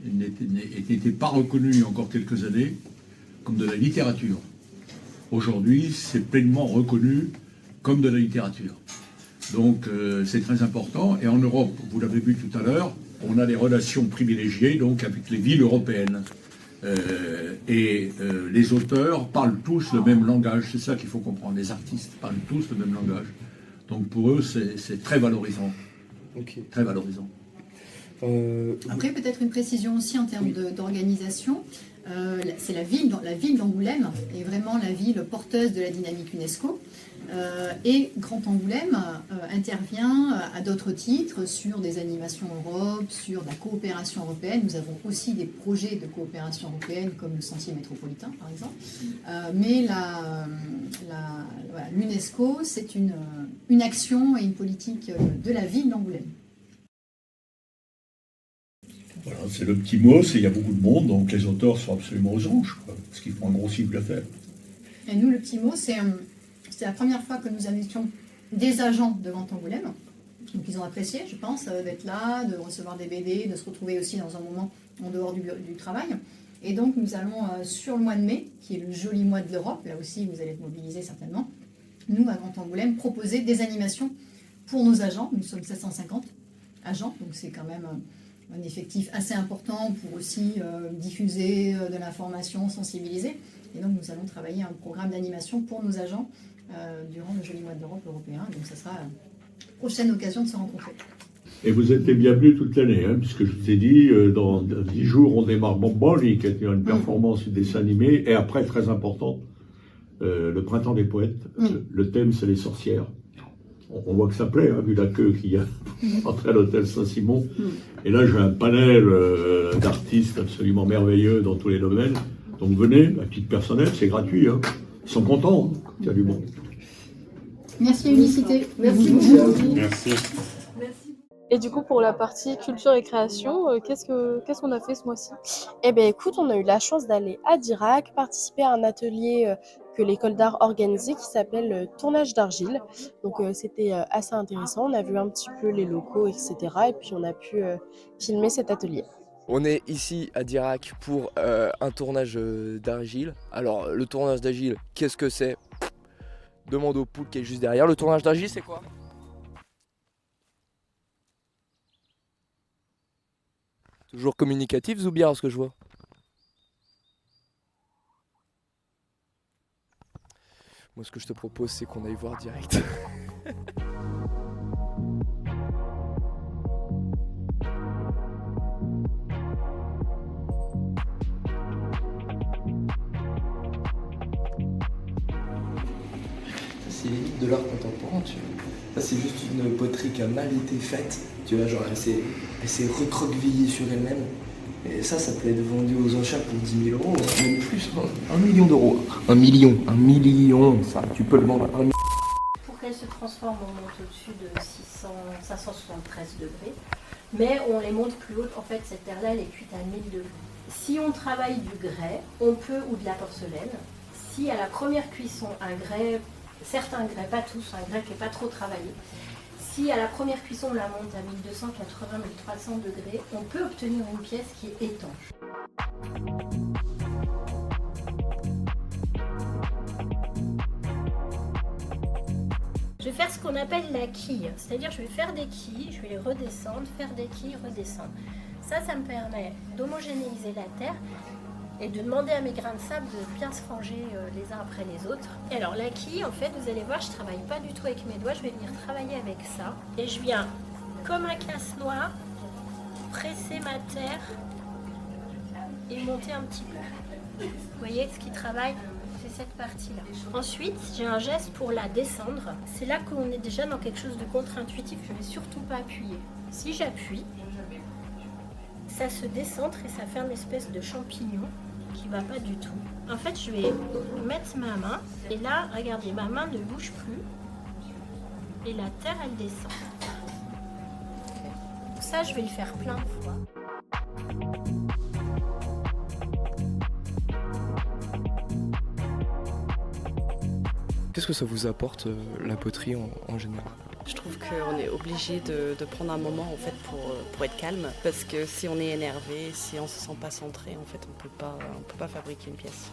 [SPEAKER 3] n'était pas reconnue il y a encore quelques années comme de la littérature. Aujourd'hui, c'est pleinement reconnu comme de la littérature. Donc c'est très important. Et en Europe, vous l'avez vu tout à l'heure, on a des relations privilégiées donc avec les villes européennes. Les auteurs parlent tous le même langage. C'est ça qu'il faut comprendre. Les artistes parlent tous le même langage. Donc pour eux, c'est très valorisant.
[SPEAKER 9] Okay.
[SPEAKER 3] Très valorisant.
[SPEAKER 4] Après, peut-être une précision aussi en termes d'organisation. C'est la ville d'Angoulême est vraiment la ville porteuse de la dynamique UNESCO. Et Grand Angoulême intervient à d'autres titres sur des animations Europe, sur de la coopération européenne. Nous avons aussi des projets de coopération européenne comme le Sentier métropolitain par exemple. Mais l'UNESCO, c'est une action et une politique de la ville d'Angoulême.
[SPEAKER 3] Voilà, c'est le petit mot, il y a beaucoup de monde, donc les auteurs sont absolument aux anges, quoi, parce qu'ils font un gros chiffre d'affaires.
[SPEAKER 4] Et nous, le petit mot, c'est la première fois que nous invitions des agents de Grand Angoulême. Donc ils ont apprécié, je pense, d'être là, de recevoir des BD, de se retrouver aussi dans un moment en dehors du travail. Et donc nous allons, sur le mois de mai, qui est le joli mois de l'Europe, là aussi vous allez être mobilisés certainement, nous, à Grand Angoulême, proposer des animations pour nos agents. Nous sommes 750 agents, donc c'est quand même un effectif assez important pour aussi diffuser de l'information, sensibiliser. Et donc nous allons travailler un programme d'animation pour nos agents durant le joli mois de l'Europe européen. Donc ça sera une prochaine occasion de se rencontrer.
[SPEAKER 3] Et vous êtes les bienvenus toute l'année, hein, puisque je vous ai dit, dans 10 jours, on démarre Bomboli, qui est une performance, une dessin animé, et après, très important, le printemps des poètes. Le thème, c'est les sorcières. On voit que ça plaît, hein, vu la queue qu'il y a entre l'hôtel Saint-Simon. Et là, j'ai un panel d'artistes absolument merveilleux dans tous les domaines. Donc venez, à titre personnel, c'est gratuit. Hein. Ils sont contents, hein, qu'il y a du monde.
[SPEAKER 4] Merci Unicité.
[SPEAKER 1] Merci
[SPEAKER 3] beaucoup. Merci.
[SPEAKER 2] Et du coup, pour la partie culture et création, qu'est-ce qu'on a fait ce mois-ci?
[SPEAKER 1] Eh bien, écoute, on a eu la chance d'aller à Dirac, participer à un atelier que l'école d'art organisait qui s'appelle Tournage d'argile. Donc, c'était assez intéressant. On a vu un petit peu les locaux, etc. Et puis, on a pu filmer cet atelier.
[SPEAKER 11] On est ici à Dirac pour un tournage d'argile. Alors, le tournage d'argile, qu'est-ce que c'est? Demande au poule qui est juste derrière. Le tournage d'argile, c'est quoi? Toujours communicatif, Zoubia, ce que je vois. Moi, ce que je te propose, c'est qu'on aille voir direct.
[SPEAKER 9] C'est limite de l'art contemporain, tu vois. Ça, c'est juste une poterie qui a mal été faite. Tu vois, genre, elle s'est recroquevillée sur elle-même. Et ça peut être vendu aux enchères pour 10 000 euros, même plus, 1 million d'euros. 1 million, ça, tu peux le vendre à 1 million.
[SPEAKER 12] Pour qu'elle se transforme, on monte au-dessus de 573 degrés. Mais on les monte plus haut. En fait, cette terre-là, elle est cuite à 1000 degrés. Si on travaille du grès, on peut, ou de la porcelaine, si à la première cuisson, un grès, certains grès, pas tous, un grès qui n'est pas trop travaillé, si à la première cuisson on la monte à 1280-1300 degrés, on peut obtenir une pièce qui est étanche. Je vais faire ce qu'on appelle la quille, c'est-à-dire je vais faire des quilles, je vais les redescendre, faire des quilles, redescendre. Ça me permet d'homogénéiser la terre et de demander à mes grains de sable de bien se ranger les uns après les autres. Et alors la quille, en fait, vous allez voir, je ne travaille pas du tout avec mes doigts, je vais venir travailler avec ça. Et je viens, comme un casse-noix, presser ma terre et monter un petit peu. Vous voyez ce qui travaille? C'est cette partie-là. Ensuite, j'ai un geste pour la descendre. C'est là qu'on est déjà dans quelque chose de contre-intuitif, je ne vais surtout pas appuyer. Si j'appuie, ça se décentre et ça fait une espèce de champignon qui va pas du tout. En fait, je vais mettre ma main et là, regardez, ma main ne bouge plus et la terre, elle descend. Donc ça, je vais le faire plein de fois.
[SPEAKER 11] Qu'est-ce que ça vous apporte, la poterie en général?
[SPEAKER 13] Je trouve qu'on est obligé de prendre un moment en fait pour être calme, parce que si on est énervé, si on se sent pas centré, en fait on peut pas fabriquer une pièce.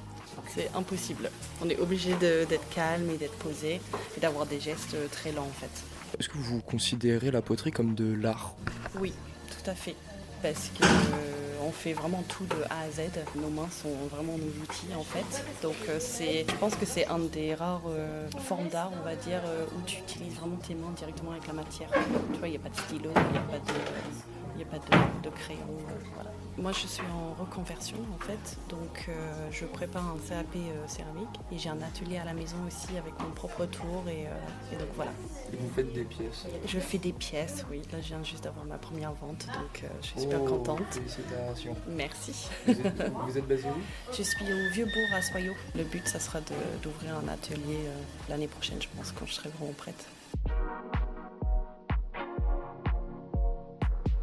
[SPEAKER 13] C'est impossible. On est obligé d'être calme et d'être posé et d'avoir des gestes très lents en fait.
[SPEAKER 11] Est-ce que vous considérez la poterie comme de l'art?
[SPEAKER 13] Oui, tout à fait. Parce que on fait vraiment tout de A à Z. Nos mains sont vraiment nos outils en fait. Donc je pense que c'est un des rares formes d'art, on va dire, où tu utilises vraiment tes mains directement avec la matière. Tu vois, il n'y a pas de stylo, il n'y a pas de crayon. Voilà. Moi, je suis en reconversion en fait, donc je prépare un CAP céramique et j'ai un atelier à la maison aussi avec mon propre tour et donc voilà.
[SPEAKER 11] Et vous faites des pièces?
[SPEAKER 13] Je fais des pièces, oui. Là, je viens juste d'avoir ma première vente, donc je suis super contente.
[SPEAKER 11] Félicitations.
[SPEAKER 13] Merci.
[SPEAKER 11] Vous êtes basé où?
[SPEAKER 13] Je suis au Vieux-Bourg à Soyaux. Le but, ça sera d'ouvrir un atelier l'année prochaine, je pense, quand je serai vraiment prête.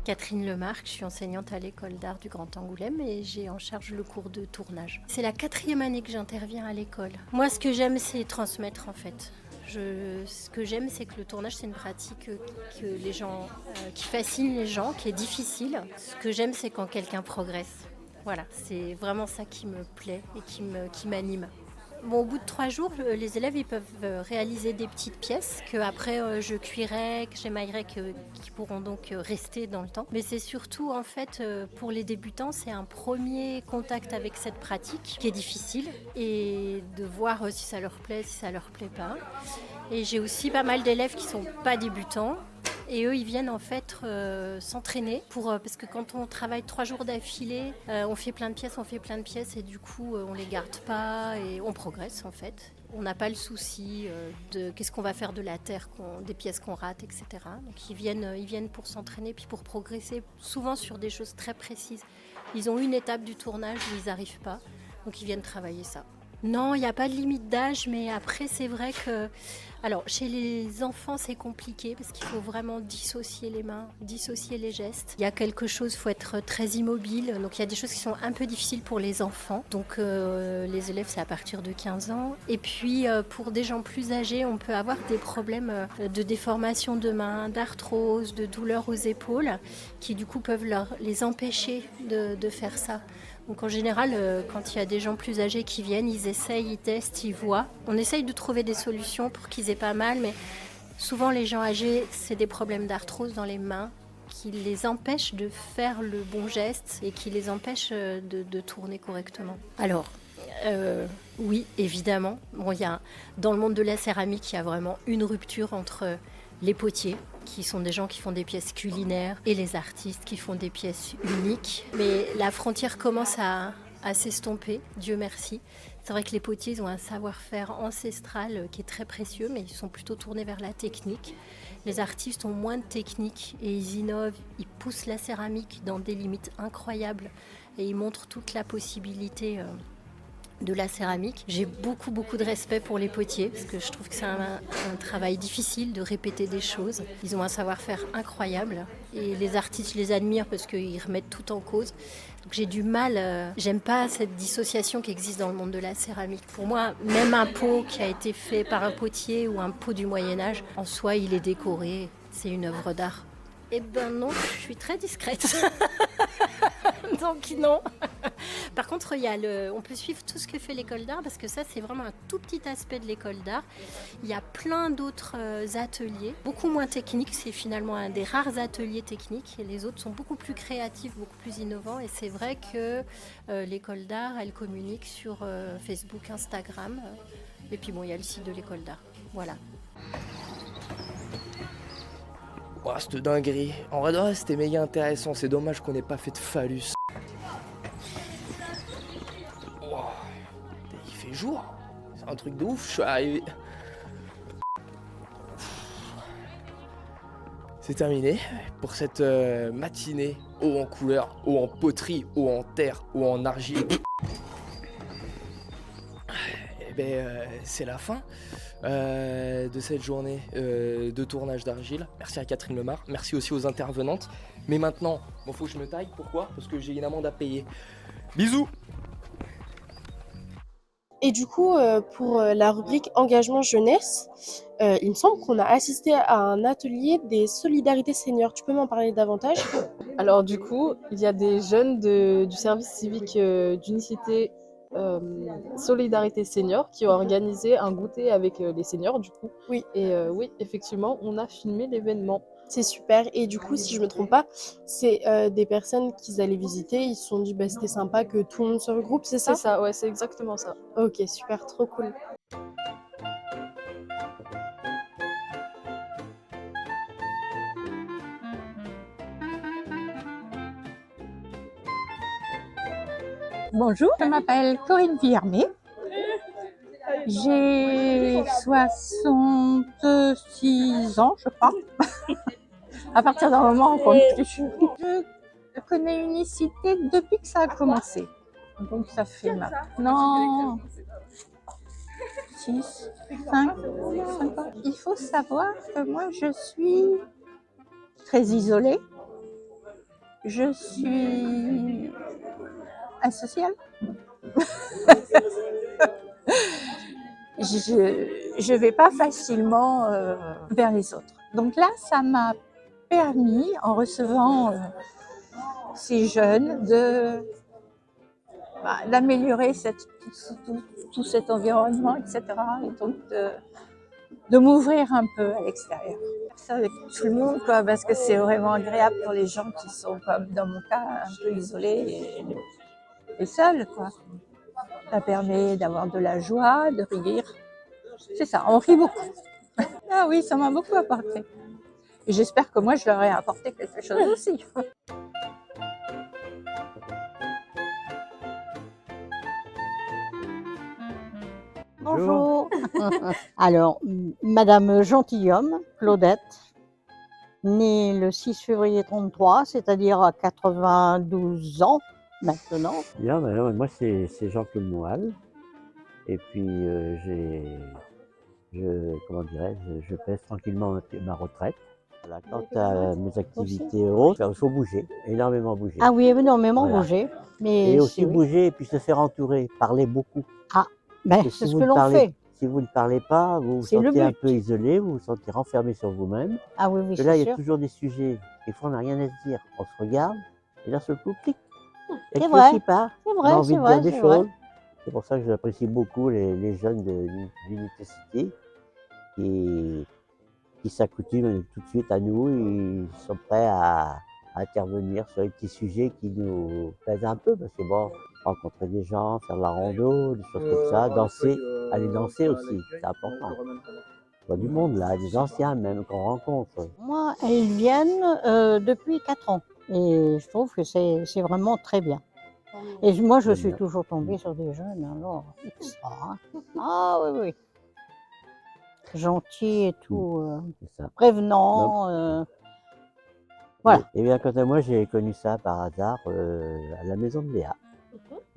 [SPEAKER 12] Catherine Lemarque, je suis enseignante à l'école d'art du Grand Angoulême et j'ai en charge le cours de tournage. C'est la 4e année que j'interviens à l'école. Moi, ce que j'aime, c'est transmettre en fait. Ce que j'aime, c'est que le tournage, c'est une pratique qui fascine les gens, qui est difficile. Ce que j'aime, c'est quand quelqu'un progresse. Voilà, c'est vraiment ça qui me plaît et qui m'anime. Bon, au bout de 3 jours, les élèves ils peuvent réaliser des petites pièces qu'après je cuirai, que j'émaillerai, qui pourront donc rester dans le temps. Mais c'est surtout en fait pour les débutants, c'est un premier contact avec cette pratique qui est difficile et de voir si ça leur plaît, si ça leur plaît pas. Et j'ai aussi pas mal d'élèves qui sont pas débutants. Et eux, ils viennent en fait s'entraîner parce que quand on travaille 3 jours d'affilée, on fait plein de pièces et du coup, on les garde pas et on progresse en fait. On n'a pas le souci de qu'est-ce qu'on va faire de la terre, des pièces qu'on rate, etc. Donc ils viennent pour s'entraîner puis pour progresser, souvent sur des choses très précises. Ils ont une étape du tournage où ils n'arrivent pas, donc ils viennent travailler ça. Non, il n'y a pas de limite d'âge, mais après c'est vrai que... Alors chez les enfants c'est compliqué parce qu'il faut vraiment dissocier les mains, dissocier les gestes. Il y a quelque chose, il faut être très immobile, donc il y a des choses qui sont un peu difficiles pour les enfants. Donc les élèves c'est à partir de 15 ans. Et puis pour des gens plus âgés, on peut avoir des problèmes de déformation de main, d'arthrose, de douleurs aux épaules qui du coup peuvent les empêcher de faire ça. Donc en général, quand il y a des gens plus âgés qui viennent, ils essayent, ils testent, ils voient. On essaye de trouver des solutions pour qu'ils aient pas mal, mais souvent les gens âgés, c'est des problèmes d'arthrose dans les mains qui les empêchent de faire le bon geste et qui les empêchent de tourner correctement. Alors, oui, évidemment. Bon, dans le monde de la céramique, il y a vraiment une rupture entre les potiers, qui sont des gens qui font des pièces culinaires, et les artistes qui font des pièces uniques. Mais la frontière commence à s'estomper, Dieu merci. C'est vrai que les potiers ils ont un savoir-faire ancestral qui est très précieux, mais ils sont plutôt tournés vers la technique. Les artistes ont moins de technique et ils innovent, ils poussent la céramique dans des limites incroyables et ils montrent toute la possibilité de la céramique. J'ai beaucoup de respect pour les potiers parce que je trouve que c'est un travail difficile de répéter des choses. Ils ont un savoir-faire incroyable et les artistes, je les admire parce qu'ils remettent tout en cause. Donc j'ai du mal, j'aime pas cette dissociation qui existe dans le monde de la céramique. Pour moi, même un pot qui a été fait par un potier ou un pot du Moyen-Âge, en soi, il est décoré, c'est une œuvre d'art. Eh ben non, je suis très discrète. Donc non. Par contre, on peut suivre tout ce que fait l'école d'art parce que ça, c'est vraiment un tout petit aspect de l'école d'art. Il y a plein d'autres ateliers, beaucoup moins techniques. C'est finalement un des rares ateliers techniques et les autres sont beaucoup plus créatifs, beaucoup plus innovants. Et c'est vrai que l'école d'art, elle communique sur Facebook, Instagram. Et puis bon, il y a le site de l'école d'art. Voilà.
[SPEAKER 11] Oh, cette dinguerie. En vrai de vrai, c'était méga intéressant. C'est dommage qu'on n'ait pas fait de phallus. Oh, il fait jour. C'est un truc de ouf. Je suis arrivé. C'est terminé pour cette matinée haut en couleur, haut en poterie, haut en terre, haut en argile. Et ben, c'est la fin de cette journée de tournage d'argile. Merci à Catherine Lemarque, merci aussi aux intervenantes. Mais maintenant, bon, faut que je me taille. Pourquoi? Parce que j'ai une amende à payer. Bisous.
[SPEAKER 1] Et du coup, pour la rubrique engagement jeunesse, il me semble qu'on a assisté à un atelier des solidarités seniors. Tu peux m'en parler davantage?
[SPEAKER 2] Alors du coup, il y a des jeunes du service civique d'unicité Solidarité Senior qui ont organisé un goûter avec les seniors du coup.
[SPEAKER 1] Oui.
[SPEAKER 2] Et oui, effectivement, on a filmé l'événement.
[SPEAKER 1] C'est super. Et du coup, si je me trompe pas, c'est des personnes qu'ils allaient visiter. Ils se sont dit, bah, c'était sympa que tout le monde se regroupe, c'est ça?
[SPEAKER 2] C'est ça, ouais, c'est exactement ça.
[SPEAKER 1] Ok, super, trop cool.
[SPEAKER 14] Bonjour, je m'appelle Corinne Villarmé. J'ai 66 ans, je crois. À partir d'un moment, on compte plus. Je connais Unicité depuis que ça a commencé. Donc ça fait maintenant 6, 5 ans. Il faut savoir que moi, je suis très isolée. Je suis asociale. Je vais pas facilement vers les autres. Donc là, ça m'a permis, en recevant ces jeunes, d'améliorer tout cet environnement, etc. Et donc de m'ouvrir un peu à l'extérieur. Ça avec tout le monde, quoi, parce que c'est vraiment agréable pour les gens qui sont, comme dans mon cas, un peu isolés et seuls, quoi. Ça permet d'avoir de la joie, de rire. C'est ça, on rit beaucoup. Ah oui, ça m'a beaucoup apporté. Et j'espère que moi, je leur ai apporté quelque chose aussi.
[SPEAKER 15] Bonjour. Alors, Madame Gentilhomme, Claudette, née le 6 février 33, c'est-à-dire à 92 ans maintenant.
[SPEAKER 16] Bien, moi c'est Jean-Claude Moal. Et puis je pèse tranquillement ma retraite. Voilà, quant à mes activités autres, il faut bouger, énormément bouger.
[SPEAKER 15] Ah oui, énormément
[SPEAKER 16] Voilà.
[SPEAKER 15] bouger. Mais
[SPEAKER 16] et aussi
[SPEAKER 15] oui.
[SPEAKER 16] bouger et puis se faire entourer, parler beaucoup.
[SPEAKER 15] Ah, ben,
[SPEAKER 16] Parce que
[SPEAKER 15] c'est ce
[SPEAKER 16] vous
[SPEAKER 15] que
[SPEAKER 16] ne
[SPEAKER 15] l'on
[SPEAKER 16] parlez-
[SPEAKER 15] fait.
[SPEAKER 16] Si vous ne parlez pas, vous vous
[SPEAKER 15] C'est le
[SPEAKER 16] sentez un
[SPEAKER 15] but.
[SPEAKER 16] peu isolé, vous vous sentez renfermé sur vous-même.
[SPEAKER 15] Ah oui, oui,
[SPEAKER 16] Et là,
[SPEAKER 15] c'est
[SPEAKER 16] il y a
[SPEAKER 15] sûr.
[SPEAKER 16] toujours des sujets. Des fois, on n'a rien à se dire. On se regarde et d'un seul coup, clic. Et
[SPEAKER 15] C'est
[SPEAKER 16] qui
[SPEAKER 15] vrai.
[SPEAKER 16] aussi part.
[SPEAKER 15] C'est
[SPEAKER 16] On
[SPEAKER 15] vrai,
[SPEAKER 16] a envie
[SPEAKER 15] c'est
[SPEAKER 16] de
[SPEAKER 15] vrai,
[SPEAKER 16] dire des
[SPEAKER 15] c'est vrai.
[SPEAKER 16] choses. C'est pour ça que j'apprécie beaucoup les jeunes de l'Unité Cité qui s'accoutument tout de suite à nous. Ils sont prêts à intervenir sur les petits sujets qui nous plaisent un peu. Parce que bon, rencontrer des gens, faire de la rando, des choses comme ça, danser, aller danser aussi, c'est important. Il y a du monde là, des anciens même qu'on rencontre.
[SPEAKER 15] Moi, elles viennent depuis 4 ans. Et je trouve que c'est vraiment très bien. Et moi, je
[SPEAKER 16] J'aime
[SPEAKER 15] suis
[SPEAKER 16] bien.
[SPEAKER 15] toujours tombée sur des jeunes, alors, extra. Hein. Ah oui, oui. Gentils et tout,
[SPEAKER 16] C'est ça.
[SPEAKER 15] prévenants. Voilà.
[SPEAKER 16] Et bien, quant à moi, j'ai connu ça par hasard à la maison de Léa.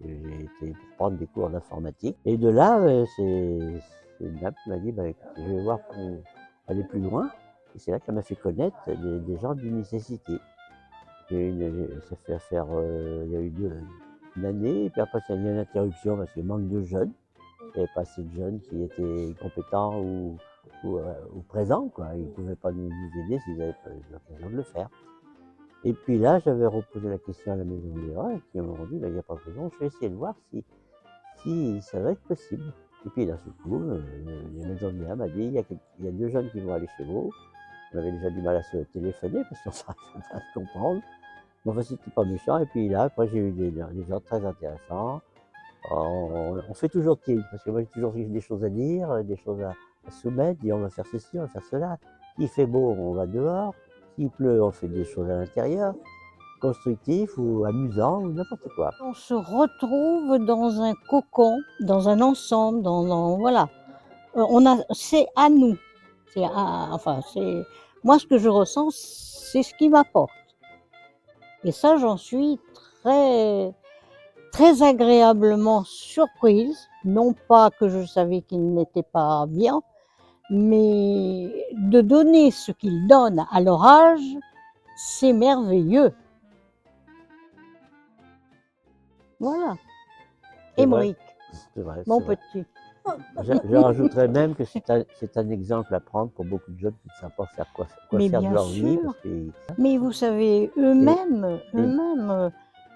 [SPEAKER 16] J'ai été pour prendre des cours d'informatique. Et de là, c'est une dame qui m'a dit écoute, je vais voir pour aller plus loin. Et c'est là qu'elle m'a fait connaître des gens d'une nécessité. Ça fait affaire, il y a eu une année, et puis après, il y a eu une interruption parce qu'il manque de jeunes. Il n'y avait pas assez de jeunes qui étaient compétents ou présents, quoi. Ils ne pouvaient pas nous aider s'ils n'avaient pas l'occasion de le faire. Et puis là, j'avais reposé la question à la maison de Léa, et puis m'ont dit, il n'y a pas de raison, je vais essayer de voir si ça va être possible. Et puis d'un seul coup, la maison de Léa m'a dit, il y a 2 jeunes qui vont aller chez vous. On avait déjà du mal à se téléphoner parce qu'on n'arrivait pas à se comprendre. Mais enfin, c'était pas méchant. Et puis là, après, j'ai eu des gens très intéressants. On fait toujours tilt, parce que moi j'ai toujours des choses à dire, des choses à soumettre, dire on va faire ceci, on va faire cela. S'il fait beau, on va dehors. S'il pleut, on fait des choses à l'intérieur, constructif ou amusant ou n'importe quoi.
[SPEAKER 15] On se retrouve dans un cocon, dans un ensemble, voilà. C'est à nous. Moi ce que je ressens, c'est ce qui m'apporte. Et ça, j'en suis très, très agréablement surprise. Non pas que je savais qu'il n'était pas bien, mais de donner ce qu'ils donnent à leur âge, c'est merveilleux. Voilà.
[SPEAKER 16] C'est vrai.
[SPEAKER 15] Émeric,
[SPEAKER 16] C'est vrai,
[SPEAKER 15] mon
[SPEAKER 16] c'est vrai.
[SPEAKER 15] petit.
[SPEAKER 16] Je rajouterais même que c'est un exemple à prendre pour beaucoup de jeunes qui ne savent pas faire quoi
[SPEAKER 15] Mais
[SPEAKER 16] faire de
[SPEAKER 15] bien
[SPEAKER 16] leur vie.
[SPEAKER 15] sûr.
[SPEAKER 16] Parce que-
[SPEAKER 15] Mais vous savez, eux-mêmes,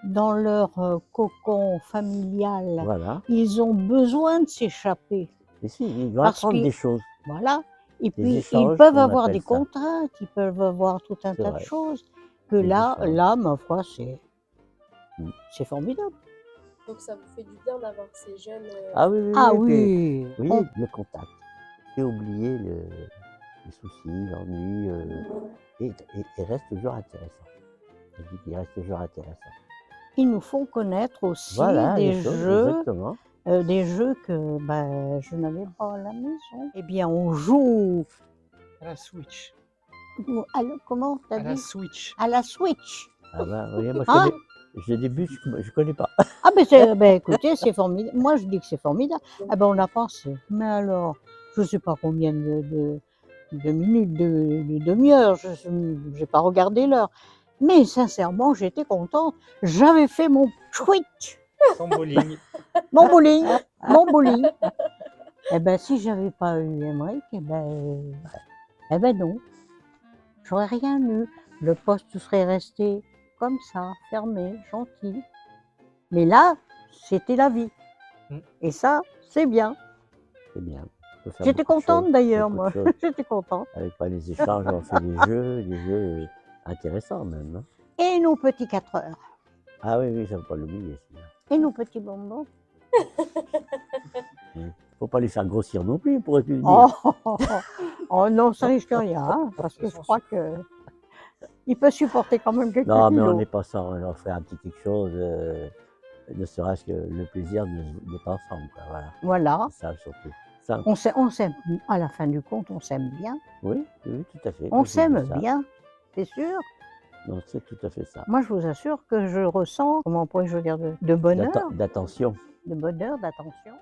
[SPEAKER 15] dans leur cocon familial,
[SPEAKER 16] Voilà.
[SPEAKER 15] ils ont besoin de s'échapper.
[SPEAKER 16] Et si, ils doivent
[SPEAKER 15] Parce
[SPEAKER 16] apprendre
[SPEAKER 15] que-
[SPEAKER 16] des choses.
[SPEAKER 15] Voilà. Et
[SPEAKER 16] Des
[SPEAKER 15] puis, ils
[SPEAKER 16] échanges,
[SPEAKER 15] peuvent
[SPEAKER 16] on
[SPEAKER 15] avoir
[SPEAKER 16] appelle
[SPEAKER 15] des
[SPEAKER 16] ça.
[SPEAKER 15] contraintes, ils peuvent avoir tout un
[SPEAKER 16] C'est
[SPEAKER 15] tas de
[SPEAKER 16] vrai.
[SPEAKER 15] choses. Que
[SPEAKER 16] Des
[SPEAKER 15] là,
[SPEAKER 16] échanges.
[SPEAKER 15] ma foi, c'est formidable.
[SPEAKER 1] Donc ça vous fait du bien d'avoir ces jeunes.
[SPEAKER 16] Ah oui, oui,
[SPEAKER 15] Ah
[SPEAKER 16] oui.
[SPEAKER 15] oui.
[SPEAKER 16] Puis, vous voyez, le contact. Et oublier les soucis, l'ennui, et reste toujours intéressant. Je dis qu'il reste toujours intéressant.
[SPEAKER 15] Ils nous font connaître aussi
[SPEAKER 16] Voilà,
[SPEAKER 15] des
[SPEAKER 16] les choses,
[SPEAKER 15] jeux,
[SPEAKER 16] exactement.
[SPEAKER 15] des jeux que je n'avais pas à la maison. Eh bien, on joue
[SPEAKER 9] À la Switch.
[SPEAKER 15] comment t'as
[SPEAKER 9] À la
[SPEAKER 15] dit?
[SPEAKER 9] Switch.
[SPEAKER 15] À la Switch.
[SPEAKER 16] Ah bah, oui, moi,
[SPEAKER 15] Hein?
[SPEAKER 16] j'ai des buts, je connais pas.
[SPEAKER 15] Ah écoutez, c'est formidable. Moi, je dis que c'est formidable. Ah ben, on a pensé. Mais alors, je ne sais pas combien de minutes, de demi-heure, je n'ai pas regardé l'heure. Mais sincèrement, j'étais contente. J'avais fait mon switch.
[SPEAKER 9] Ton bowling.
[SPEAKER 15] Mon bowling. Mon bowling. Eh ben, si j'avais pas eu Emmerich, eh ben non. J'aurais rien eu. Le poste serait resté comme ça, fermé, gentil. Mais là, c'était la vie. Et ça, c'est bien.
[SPEAKER 16] C'est bien. On peut faire
[SPEAKER 15] J'étais
[SPEAKER 16] beaucoup de
[SPEAKER 15] contente
[SPEAKER 16] choses,
[SPEAKER 15] d'ailleurs,
[SPEAKER 16] beaucoup
[SPEAKER 15] moi.
[SPEAKER 16] de choses.
[SPEAKER 15] J'étais contente.
[SPEAKER 16] Avec les échanges, on fait des jeux intéressants même. Hein.
[SPEAKER 15] Et nos petits 4 heures.
[SPEAKER 16] Ah oui, oui, ça ne faut pas l'oublier.
[SPEAKER 15] Et nos petits bonbons.
[SPEAKER 16] Faut pas les faire grossir non plus, pourrais-tu le dire.
[SPEAKER 15] Oh non, ça risque rien, hein, parce que je crois que il peut supporter quand même quelques
[SPEAKER 16] Non, mais on
[SPEAKER 15] kilos.
[SPEAKER 16] n'est pas ça, on leur fait un petit quelque chose, ne serait-ce que le plaisir d'être ensemble. Quoi, voilà.
[SPEAKER 15] Voilà.
[SPEAKER 16] C'est ça surtout. Ça.
[SPEAKER 15] On s'aime, à la fin du compte, on s'aime bien.
[SPEAKER 16] Oui, oui, tout à fait.
[SPEAKER 15] On s'aime bien, c'est sûr.
[SPEAKER 16] Non, c'est tout à fait ça.
[SPEAKER 15] Moi, je vous assure que je ressens, comment pourrais-je dire, de bonheur.
[SPEAKER 16] D'attention.
[SPEAKER 15] De bonheur, d'attention.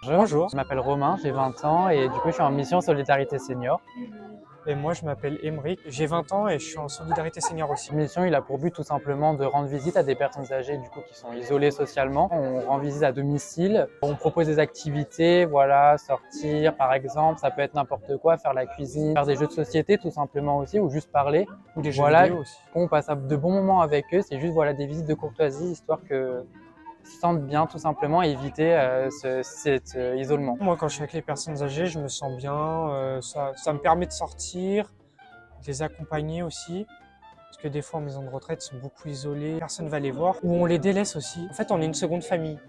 [SPEAKER 17] Bonjour, je m'appelle Romain, j'ai 20 ans et du coup je suis en mission Solidarité Senior.
[SPEAKER 9] Et moi je m'appelle Emeric, j'ai 20 ans et je suis en Solidarité Senior aussi.
[SPEAKER 17] La mission il a pour but tout simplement de rendre visite à des personnes âgées du coup qui sont isolées socialement. On rend visite à domicile, on propose des activités, voilà, sortir par exemple, ça peut être n'importe quoi, faire la cuisine, faire des jeux de société tout simplement aussi ou juste parler.
[SPEAKER 9] Ou des jeux
[SPEAKER 17] voilà,
[SPEAKER 9] vidéo aussi.
[SPEAKER 17] On passe de bons moments avec eux, c'est juste voilà, des visites de courtoisie histoire que se sentent bien tout simplement et éviter cet isolement.
[SPEAKER 9] Moi quand je suis avec les personnes âgées, je me sens bien, ça me permet de sortir, de les accompagner aussi. Parce que des fois en maison de retraite, ils sont beaucoup isolés, personne ne va les voir, ou on les délaisse aussi. En fait, on est une seconde famille.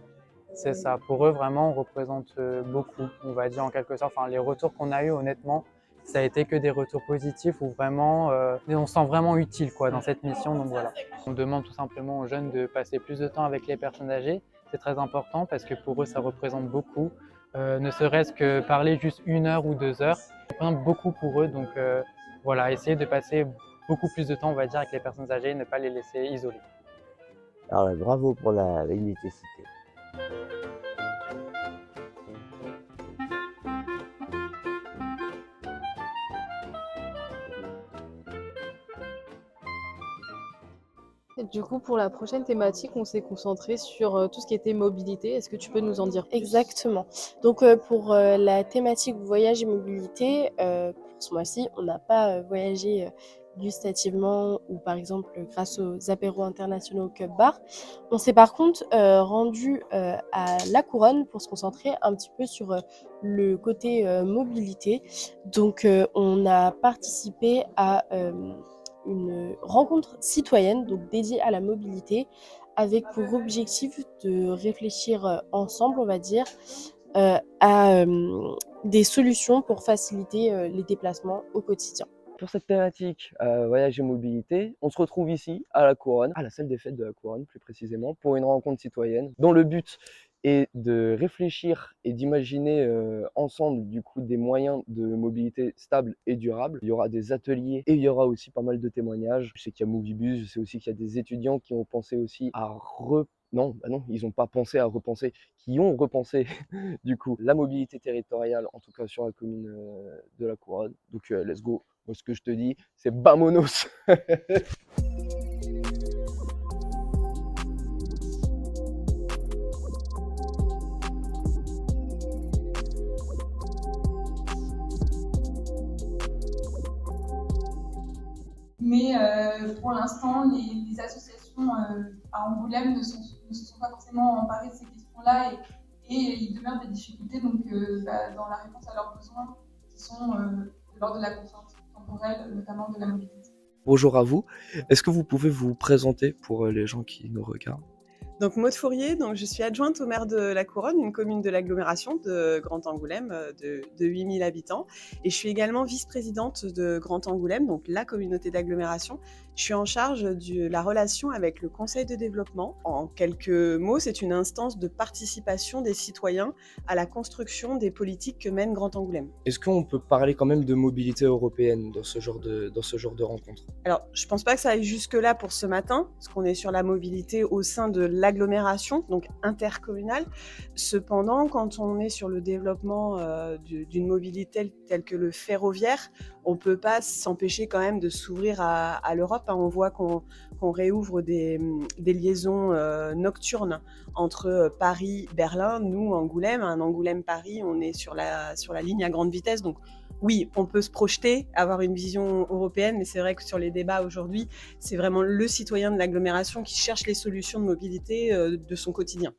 [SPEAKER 17] C'est ça, pour eux vraiment on représente beaucoup, on va dire en quelque sorte. Enfin, les retours qu'on a eu honnêtement, ça a été que des retours positifs où vraiment on se sent vraiment utile quoi, dans cette mission. Donc voilà. On demande tout simplement aux jeunes de passer plus de temps avec les personnes âgées. C'est très important parce que pour eux ça représente beaucoup. Ne serait-ce que parler juste 1 heure ou 2 heures, ça représente beaucoup pour eux. Donc voilà, essayer de passer beaucoup plus de temps on va dire avec les personnes âgées et ne pas les laisser isolées.
[SPEAKER 16] Alors bravo pour la nécessité.
[SPEAKER 2] Du coup, pour la prochaine thématique, on s'est concentré sur tout ce qui était mobilité. Est-ce que tu peux nous en dire plus?
[SPEAKER 1] Exactement. Donc pour la thématique voyage et mobilité, pour ce mois-ci, on n'a pas voyagé gustativement ou par exemple grâce aux apéros internationaux Cup Bar. On s'est par contre rendu à La Couronne pour se concentrer un petit peu sur le côté mobilité. Donc on a participé à une rencontre citoyenne donc dédiée à la mobilité avec pour objectif de réfléchir ensemble, on va dire, à des solutions pour faciliter les déplacements au quotidien.
[SPEAKER 18] Pour cette thématique voyage et mobilité, on se retrouve ici à La Couronne, à la salle des fêtes de La Couronne plus précisément, pour une rencontre citoyenne dont le but est de réfléchir et d'imaginer ensemble du coup des moyens de mobilité stables et durables. Il y aura des ateliers et il y aura aussi pas mal de témoignages. Je sais qu'il y a Movibus, je sais aussi qu'il y a des étudiants qui ont pensé aussi à non, ils n'ont pas pensé à repenser, qui ont repensé du coup la mobilité territoriale, en tout cas sur la commune de La Couronne. Donc let's go. Moi, ce que je te dis, c'est Bamonos.
[SPEAKER 19] Mais pour l'instant, les associations à Angoulême ne se sont pas forcément emparées de ces questions-là et il demeure des difficultés donc, dans la réponse à leurs besoins qui sont de l'ordre de la contrainte temporelle, notamment de la mobilité.
[SPEAKER 20] Bonjour à vous. Est-ce que vous pouvez vous présenter pour les gens qui nous regardent? Donc Maude Fourier, donc je suis adjointe au maire de La Couronne, une commune de l'agglomération de Grand Angoulême de 8000 habitants. Et je suis également vice-présidente de Grand Angoulême, donc la communauté d'agglomération. Je suis en charge de la relation avec le conseil de développement. En quelques mots, c'est une instance de participation des citoyens à la construction des politiques que mène Grand Angoulême.
[SPEAKER 11] Est-ce qu'on peut parler quand même de mobilité européenne dans ce genre de rencontre?
[SPEAKER 20] Alors, je ne pense pas que ça aille jusque-là pour ce matin, parce qu'on est sur la mobilité au sein de l'agglomération, donc intercommunale. Cependant, quand on est sur le développement d'une mobilité telle que le ferroviaire, on ne peut pas s'empêcher quand même de s'ouvrir à l'Europe. On voit qu'on réouvre des liaisons nocturnes entre Paris et Berlin. Nous, Angoulême, Angoulême-Paris, on est sur la ligne à grande vitesse. Donc, oui, on peut se projeter, avoir une vision européenne, mais c'est vrai que sur les débats aujourd'hui, c'est vraiment le citoyen de l'agglomération qui cherche les solutions de mobilité de son quotidien.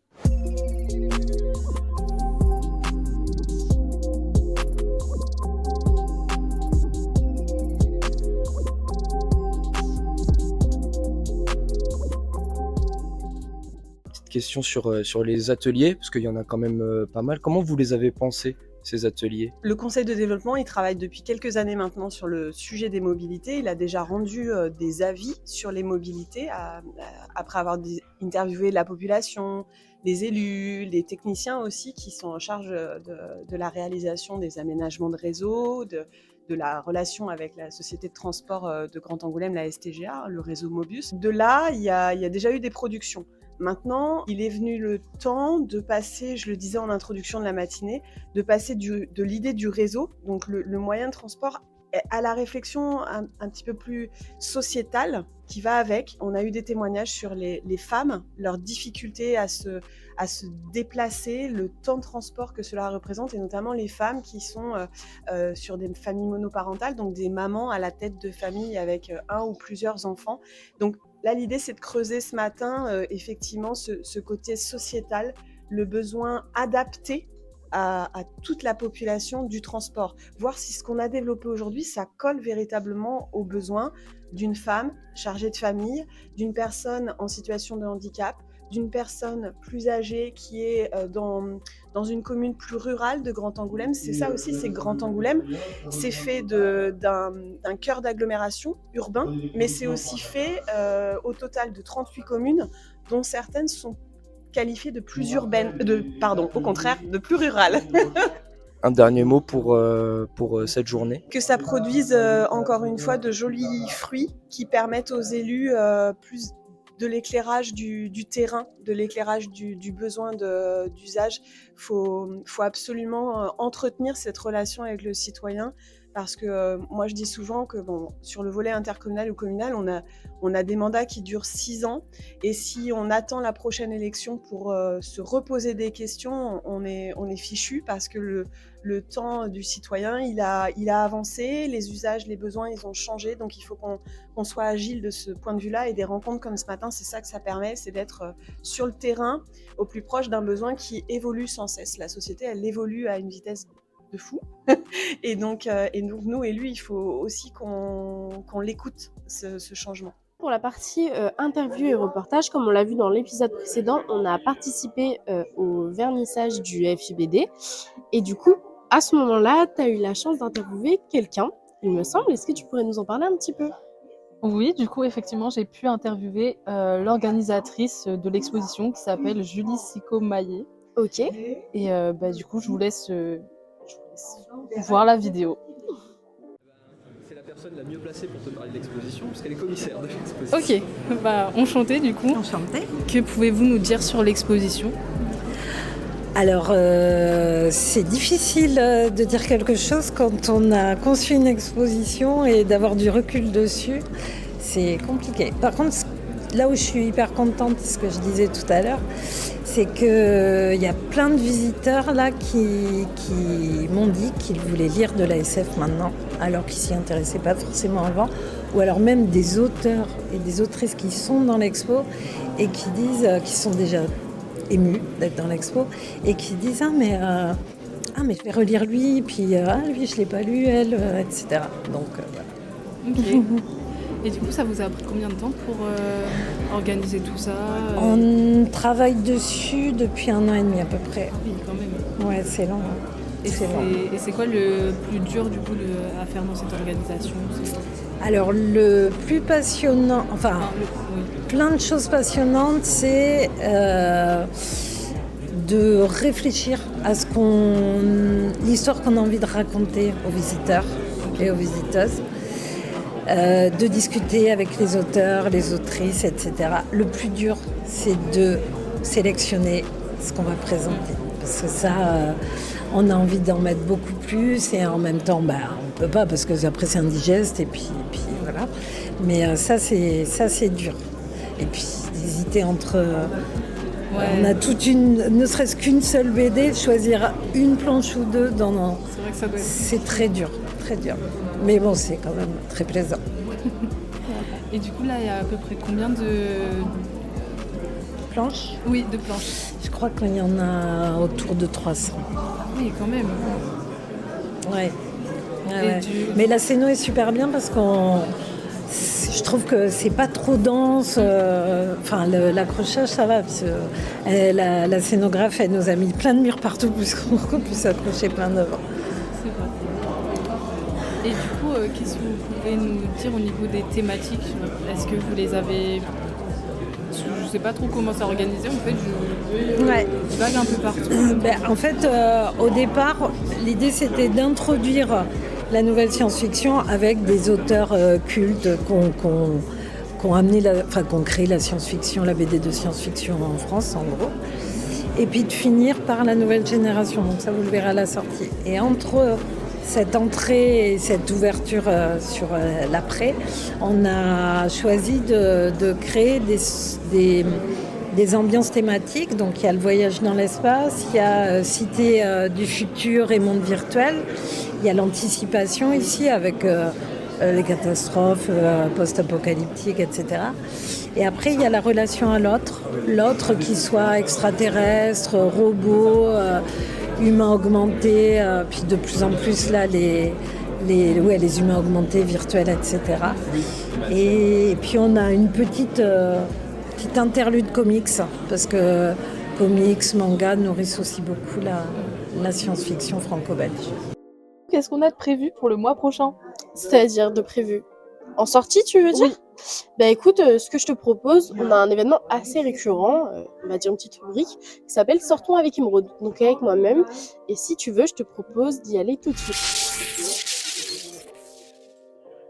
[SPEAKER 11] Petite question sur les ateliers, parce qu'il y en a quand même pas mal. Comment vous les avez pensés, ces ateliers?
[SPEAKER 20] Le conseil de développement, il travaille depuis quelques années maintenant sur le sujet des mobilités. Il a déjà rendu des avis sur les mobilités après avoir interviewé la population, les élus, les techniciens aussi qui sont en charge de la réalisation des aménagements de réseau, de la relation avec la société de transport de Grand Angoulême, la STGA, le réseau Mobus. De là, il y a déjà eu des productions. Maintenant, il est venu le temps de passer, je le disais en introduction de la matinée, de passer de l'idée du réseau, donc le moyen de transport, à la réflexion un petit peu plus sociétale qui va avec. On a eu des témoignages sur les femmes, leurs difficultés à se déplacer, le temps de transport que cela représente, et notamment les femmes qui sont sur des familles monoparentales, donc des mamans à la tête de famille avec un ou plusieurs enfants. Donc là, l'idée, c'est de creuser ce matin, effectivement, ce côté sociétal, le besoin adapté à toute la population du transport. Voir si ce qu'on a développé aujourd'hui, ça colle véritablement aux besoins d'une femme chargée de famille, d'une personne en situation de handicap, d'une personne plus âgée qui est dans une commune plus rurale de Grand Angoulême. C'est ça aussi, c'est Grand Angoulême. C'est fait d'un cœur d'agglomération urbain, mais c'est aussi fait au total de 38 communes, dont certaines sont qualifiées de plus urbaines, au contraire, de plus rurales.
[SPEAKER 11] Un dernier mot pour cette journée?
[SPEAKER 20] Que ça produise encore une fois de jolis fruits qui permettent aux élus plus de l'éclairage du terrain, de l'éclairage du besoin d'usage. Faut absolument entretenir cette relation avec le citoyen, parce que moi je dis souvent que sur le volet intercommunal ou communal, on a des mandats qui durent 6 ans, et si on attend la prochaine élection pour se reposer des questions, on est fichu, parce que le temps du citoyen, il a avancé, les usages, les besoins, ils ont changé, donc il faut qu'on soit agile de ce point de vue-là, et des rencontres comme ce matin, c'est ça que ça permet, c'est d'être sur le terrain, au plus proche d'un besoin qui évolue sans cesse. La société, elle évolue à une vitesse de fou, et donc nous, élus, il faut aussi qu'on l'écoute, ce changement.
[SPEAKER 1] Pour la partie interview et reportage, comme on l'a vu dans l'épisode précédent, on a participé au vernissage du FIBD, et du coup, à ce moment-là, tu as eu la chance d'interviewer quelqu'un, il me semble. Est-ce que tu pourrais nous en parler un petit peu?
[SPEAKER 2] Oui, du coup, effectivement, j'ai pu interviewer l'organisatrice de l'exposition qui s'appelle Julie Sicot-Maillet.
[SPEAKER 1] Ok.
[SPEAKER 2] Et du coup, je vous laisse voir la vidéo.
[SPEAKER 21] C'est la personne la mieux placée pour te parler de l'exposition, parce qu'elle est commissaire de l'exposition.
[SPEAKER 2] Ok, enchantée du coup.
[SPEAKER 22] Enchantée.
[SPEAKER 2] Que pouvez-vous nous dire sur l'exposition?
[SPEAKER 22] Alors, c'est difficile de dire quelque chose quand on a conçu une exposition et d'avoir du recul dessus. C'est compliqué. Par contre, là où je suis hyper contente, ce que je disais tout à l'heure, c'est qu'il y a plein de visiteurs là qui m'ont dit qu'ils voulaient lire de la SF maintenant, alors qu'ils s'y intéressaient pas forcément avant, ou alors même des auteurs et des autrices qui sont dans l'expo et qui disent, qui sont déjà émus d'être dans l'expo, et qui disent mais je vais relire lui, puis lui je l'ai pas lu, elle, etc. Donc voilà.
[SPEAKER 2] Okay. Et du coup, ça vous a pris combien de temps pour organiser tout ça
[SPEAKER 22] On travaille dessus depuis 1 an et demi à peu près.
[SPEAKER 2] Oui, quand même.
[SPEAKER 22] Ouais, c'est long.
[SPEAKER 2] Et c'est quoi le plus dur du coup à faire dans cette organisation?
[SPEAKER 22] Alors le plus passionnant, plein de choses passionnantes, c'est de réfléchir à l'histoire qu'on a envie de raconter aux visiteurs et aux visiteuses, de discuter avec les auteurs, les autrices, etc. Le plus dur, c'est de sélectionner ce qu'on va présenter, parce que ça, on a envie d'en mettre beaucoup plus et en même temps, on ne peut pas parce que après c'est indigeste et puis voilà. Mais ça c'est dur. Et puis d'hésiter entre... On a ne serait-ce qu'une seule BD, choisir une planche ou deux, c'est
[SPEAKER 2] vrai que ça doit être...
[SPEAKER 22] c'est très dur, très dur. Mais bon, c'est quand même très plaisant.
[SPEAKER 2] Et du coup, là, il y a à peu près combien de
[SPEAKER 22] planches?
[SPEAKER 2] Oui, de planches.
[SPEAKER 22] Je crois qu'il y en a autour de 300.
[SPEAKER 2] Oui, quand même.
[SPEAKER 22] Ouais. Mais la scéno est super bien parce je trouve que c'est pas trop dense. L'accrochage, ça va. Parce que la scénographe, elle nous a mis plein de murs partout pour qu'on puisse accrocher plein d'œuvres.
[SPEAKER 2] C'est vrai. Et du coup, qu'est-ce que vous pouvez nous dire au niveau des thématiques? Est-ce que vous les avez... Je sais pas trop comment c'est organisé, en fait, je vague un peu partout.
[SPEAKER 22] En fait, au départ, l'idée c'était d'introduire la nouvelle science-fiction avec des auteurs cultes qu'on créé la science-fiction, la BD de science-fiction en France, en gros. Et puis de finir par la nouvelle génération, donc ça vous le verrez à la sortie. Et entre cette entrée et cette ouverture sur l'après, on a choisi de créer des ambiances thématiques. Donc il y a le voyage dans l'espace, il y a cité du futur et monde virtuel, il y a l'anticipation ici avec les catastrophes post-apocalyptiques, etc. Et après il y a la relation à l'autre qui soit extraterrestre, robot, humains augmentés, puis de plus en plus là les humains augmentés, virtuels, etc. Et puis on a une petite interlude comics, parce que comics, manga nourrissent aussi beaucoup la science-fiction franco-belge.
[SPEAKER 2] Qu'est-ce qu'on a de prévu pour le mois prochain?
[SPEAKER 1] C'est-à-dire de prévu en sortie, tu veux dire?
[SPEAKER 2] Oui.
[SPEAKER 1] Bah écoute, ce que je te propose, on a un événement assez récurrent, on va dire une petite rubrique, qui s'appelle Sortons avec Émeraude, donc avec moi-même. Et si tu veux, je te propose d'y aller tout de suite.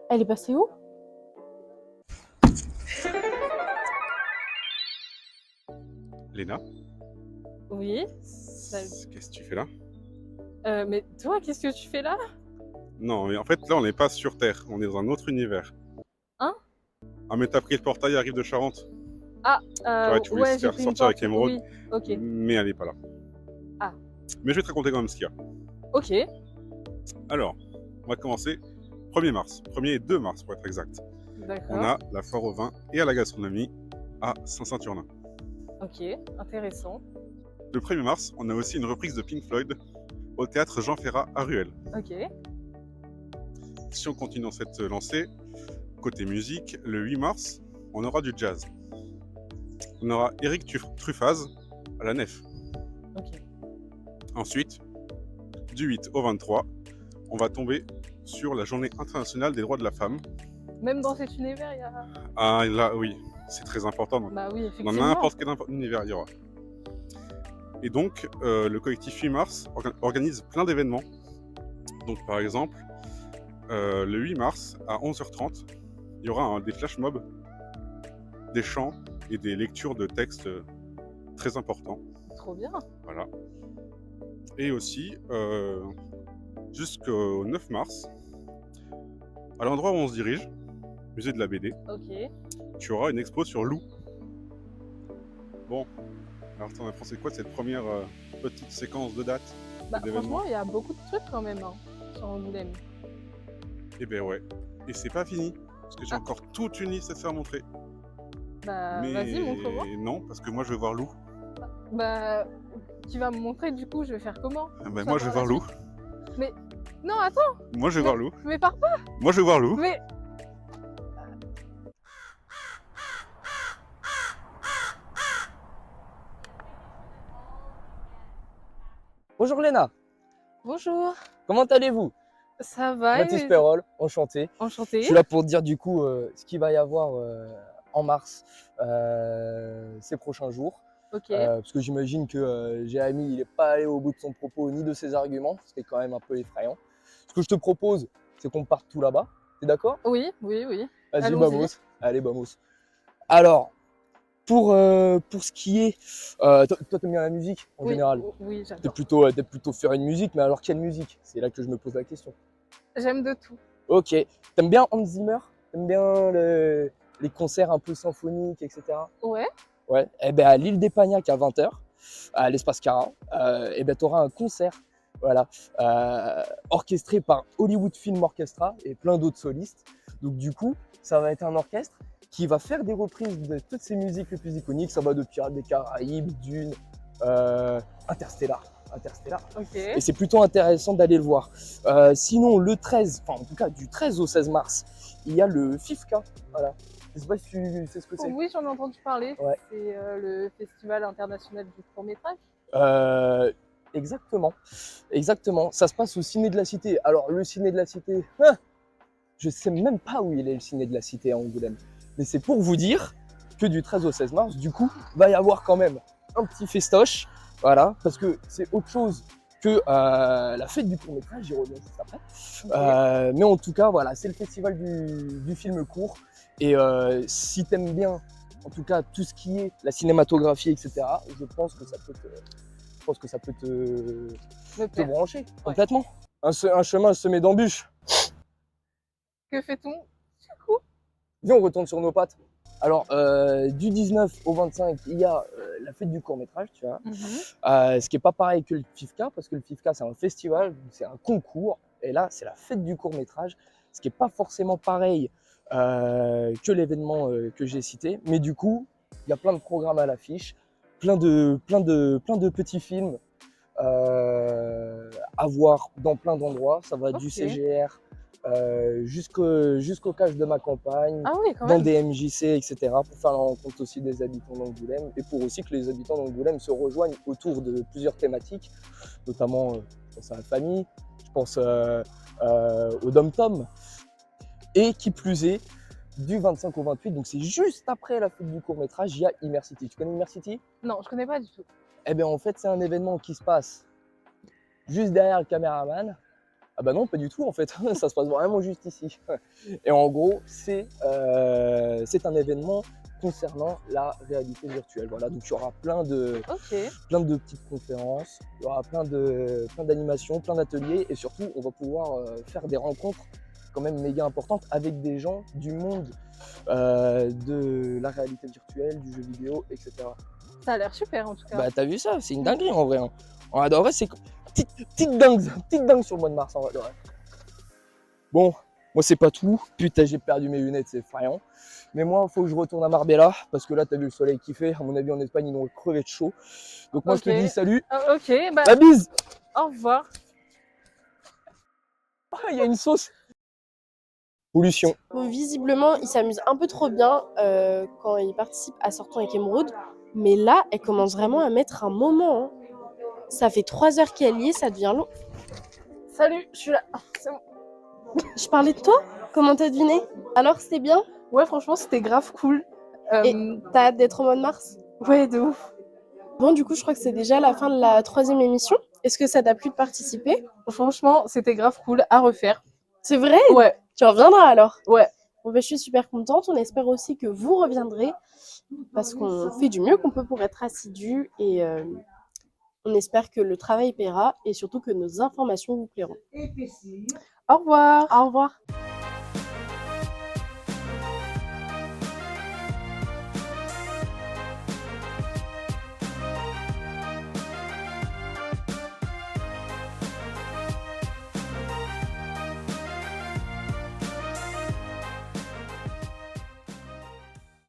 [SPEAKER 1] Elle est passée où?
[SPEAKER 6] Léna,
[SPEAKER 2] Oui.
[SPEAKER 6] qu'est-ce que tu fais là?
[SPEAKER 2] Mais toi, qu'est-ce que tu fais là?
[SPEAKER 6] Non, mais en fait, là, on n'est pas sur Terre, on est dans un autre univers.
[SPEAKER 2] Hein?
[SPEAKER 6] Ah, mais t'as pris le portail, arrive de Charente.
[SPEAKER 2] Ah,
[SPEAKER 6] Tu voulais se faire sortir avec Émeraude,
[SPEAKER 2] oui, ok.
[SPEAKER 6] mais elle n'est pas là.
[SPEAKER 2] Ah.
[SPEAKER 6] Mais je vais te raconter quand même ce qu'il y a.
[SPEAKER 2] Ok.
[SPEAKER 6] Alors, on va commencer 1er mars, 1er et 2 mars pour être exact.
[SPEAKER 2] D'accord.
[SPEAKER 6] On a la foire au vin et à la gastronomie à Saint-Saturnin.
[SPEAKER 2] Ok, intéressant.
[SPEAKER 6] Le 1er mars, on a aussi une reprise de Pink Floyd au théâtre Jean Ferrat à Ruelle.
[SPEAKER 2] Ok.
[SPEAKER 6] Si on continue dans cette lancée, côté musique, le 8 mars, on aura du jazz. On aura Eric Truffaz à la Nef.
[SPEAKER 2] Ok.
[SPEAKER 6] Ensuite, du 8 au 23, on va tomber sur la Journée internationale des droits de la femme.
[SPEAKER 2] Même dans cet univers, il y a...
[SPEAKER 6] Ah là, oui, c'est très important.
[SPEAKER 2] Bah oui,
[SPEAKER 6] Dans
[SPEAKER 2] effectivement.
[SPEAKER 6] n'importe quel univers, il y aura. Et donc, le collectif 8 mars organise plein d'événements. Donc, par exemple, le 8 mars, à 11h30, il y aura des flash mobs, des chants et des lectures de textes très importants.
[SPEAKER 2] Trop bien.
[SPEAKER 6] Voilà. Et aussi, jusqu'au 9 mars, à l'endroit où on se dirige, musée de la BD,
[SPEAKER 2] Ok.
[SPEAKER 6] tu auras une expo sur Lou. Bon, alors t'en as pensé quoi de cette première petite séquence de dates?
[SPEAKER 2] Bah
[SPEAKER 6] d'événements?
[SPEAKER 2] franchement, il y a beaucoup de trucs quand même, hein, sur Angoulême.
[SPEAKER 6] Eh ben ouais. Et c'est pas fini, parce que j'ai encore toute une liste à te faire montrer.
[SPEAKER 2] Bah
[SPEAKER 6] Mais
[SPEAKER 2] vas-y, montre-moi.
[SPEAKER 6] non, parce que moi je veux voir Lou.
[SPEAKER 2] Bah tu vas me montrer du coup, je vais faire comment?
[SPEAKER 6] Ah bah, moi je veux voir Lou.
[SPEAKER 2] Mais non, attends.
[SPEAKER 6] Moi je veux voir Lou.
[SPEAKER 2] Mais pars pas.
[SPEAKER 6] Moi je veux voir Lou.
[SPEAKER 2] Mais
[SPEAKER 18] Bonjour Léna,
[SPEAKER 2] Bonjour,
[SPEAKER 18] comment allez-vous?
[SPEAKER 2] ça va
[SPEAKER 18] Mathis
[SPEAKER 2] et-
[SPEAKER 18] Perrol, enchanté.
[SPEAKER 2] Enchanté.
[SPEAKER 18] Je suis là pour te dire du coup ce qu'il va y avoir en mars ces prochains jours.
[SPEAKER 2] Ok.
[SPEAKER 18] Parce que j'imagine que Jérémy il n'est pas allé au bout de son propos ni de ses arguments, c'était quand même un peu effrayant. Ce que je te propose, c'est qu'on parte tout là-bas. T'es d'accord?
[SPEAKER 2] Oui, oui, oui.
[SPEAKER 18] Vas-y,
[SPEAKER 2] Allons-y.
[SPEAKER 18] vamos. Allez, vamos. Alors, pour ce qui est... toi, t'aimes bien la musique en
[SPEAKER 2] Oui,
[SPEAKER 18] général?
[SPEAKER 2] oui,
[SPEAKER 18] T'es
[SPEAKER 2] j'adore.
[SPEAKER 18] plutôt faire une musique, mais alors quelle musique? C'est là que je me pose la question.
[SPEAKER 2] J'aime de tout.
[SPEAKER 18] Ok. T'aimes bien Hans Zimmer? T'aimes bien les concerts un peu symphoniques, etc.?
[SPEAKER 2] Ouais.
[SPEAKER 18] Ouais. Eh ben, à l'île d'Espagnac à 20h, à l'espace Cara, eh ben, tu auras un concert voilà, orchestré par Hollywood Film Orchestra et plein d'autres solistes. Donc du coup, ça va être un orchestre qui va faire des reprises de toutes ces musiques les plus iconiques. Ça va de Pirates des Caraïbes, Dune, Interstellar.
[SPEAKER 2] Ok.
[SPEAKER 18] Et c'est plutôt intéressant d'aller le voir. Sinon, le 13, enfin en tout cas du 13 au 16 mars, il y a le FIFCA. Voilà. Je sais pas si tu sais ce que c'est.
[SPEAKER 2] Oui, j'en ai entendu parler.
[SPEAKER 18] Ouais.
[SPEAKER 2] C'est le Festival international du court-métrage.
[SPEAKER 18] Exactement. Ça se passe au Ciné de la Cité. Alors le Ciné de la Cité, je sais même pas où il est le Ciné de la Cité à Angoulême. Mais c'est pour vous dire que du 13 au 16 mars, du coup, va y avoir quand même un petit festoche. Voilà, parce que c'est autre chose que la fête du court-métrage, j'y reviens juste après. Mais en tout cas, voilà, c'est le festival du film court. Et si t'aimes bien, en tout cas, tout ce qui est la cinématographie, etc., je pense que ça peut te brancher complètement. Un chemin semé d'embûches.
[SPEAKER 2] Que fait-on du coup?
[SPEAKER 18] Viens, on retourne sur nos pattes. Alors, du 19 au 25, il y a la fête du court-métrage, tu vois. Ce qui n'est pas pareil que le FIFCA, parce que le FIFCA, c'est un festival, c'est un concours. Et là, c'est la fête du court-métrage, ce qui n'est pas forcément pareil que l'événement que j'ai cité. Mais du coup, il y a plein de programmes à l'affiche, plein de petits films à voir dans plein d'endroits. Ça va du CGR jusqu'au cache de ma campagne,
[SPEAKER 2] Ah oui, quand
[SPEAKER 18] dans
[SPEAKER 2] même.
[SPEAKER 18] des MJC, etc. pour faire la rencontre aussi des habitants d'Angoulême et pour aussi que les habitants d'Angoulême se rejoignent autour de plusieurs thématiques, notamment je pense à la famille, je pense au Dom-Tom, et qui plus est, du 25 au 28, donc c'est juste après la fête du court-métrage, il y a Immersity. Tu connais Immersity?
[SPEAKER 2] Non, je connais pas du tout.
[SPEAKER 18] Eh bien en fait, c'est un événement qui se passe juste derrière le caméraman. Ah bah non, pas du tout en fait, ça se passe vraiment juste ici. Et en gros, c'est un événement concernant la réalité virtuelle. Voilà, donc il y aura plein de petites conférences, il y aura plein d'animations, plein d'ateliers et surtout, on va pouvoir faire des rencontres quand même méga importantes avec des gens du monde de la réalité virtuelle, du jeu vidéo, etc.
[SPEAKER 2] Ça a l'air super en tout cas.
[SPEAKER 18] Bah t'as vu ça, c'est une dinguerie en vrai. Hein. En vrai, c'est petite dingue sur le mois de mars en vrai. Bon, moi c'est pas tout. Putain, j'ai perdu mes lunettes, c'est effrayant. Mais moi, il faut que je retourne à Marbella parce que là, t'as vu le soleil qui fait. À mon avis, en Espagne, ils vont crever de chaud. Donc moi, je te dis salut.
[SPEAKER 2] Ok, bah.
[SPEAKER 18] La bise.
[SPEAKER 2] Au revoir.
[SPEAKER 18] Ah, il y a une sauce. Pollution.
[SPEAKER 1] Bon, visiblement, il s'amuse un peu trop bien quand il participe à Sortons avec Émeraude. Mais là, elle commence vraiment à mettre un moment. Hein. Ça fait 3 heures qu'elle y est, ça devient long.
[SPEAKER 2] Salut, je suis là. C'est bon.
[SPEAKER 1] Je parlais de toi? Comment t'as deviné? Alors, c'était bien?
[SPEAKER 2] Ouais, franchement, c'était grave cool.
[SPEAKER 1] Et t'as hâte d'être au mois de mars?
[SPEAKER 2] Ouais, de ouf.
[SPEAKER 1] Bon, du coup, je crois que c'est déjà la fin de la 3e émission. Est-ce que ça t'a plu de participer?
[SPEAKER 2] Franchement, c'était grave cool à refaire.
[SPEAKER 1] C'est vrai?
[SPEAKER 2] Ouais.
[SPEAKER 1] Tu reviendras alors?
[SPEAKER 2] Ouais.
[SPEAKER 1] Bon, ben, je suis super contente. On espère aussi que vous reviendrez parce qu'on fait du mieux qu'on peut pour être assidus et on espère que le travail paiera et surtout que nos informations vous plairont.
[SPEAKER 2] Au revoir.
[SPEAKER 1] Au revoir.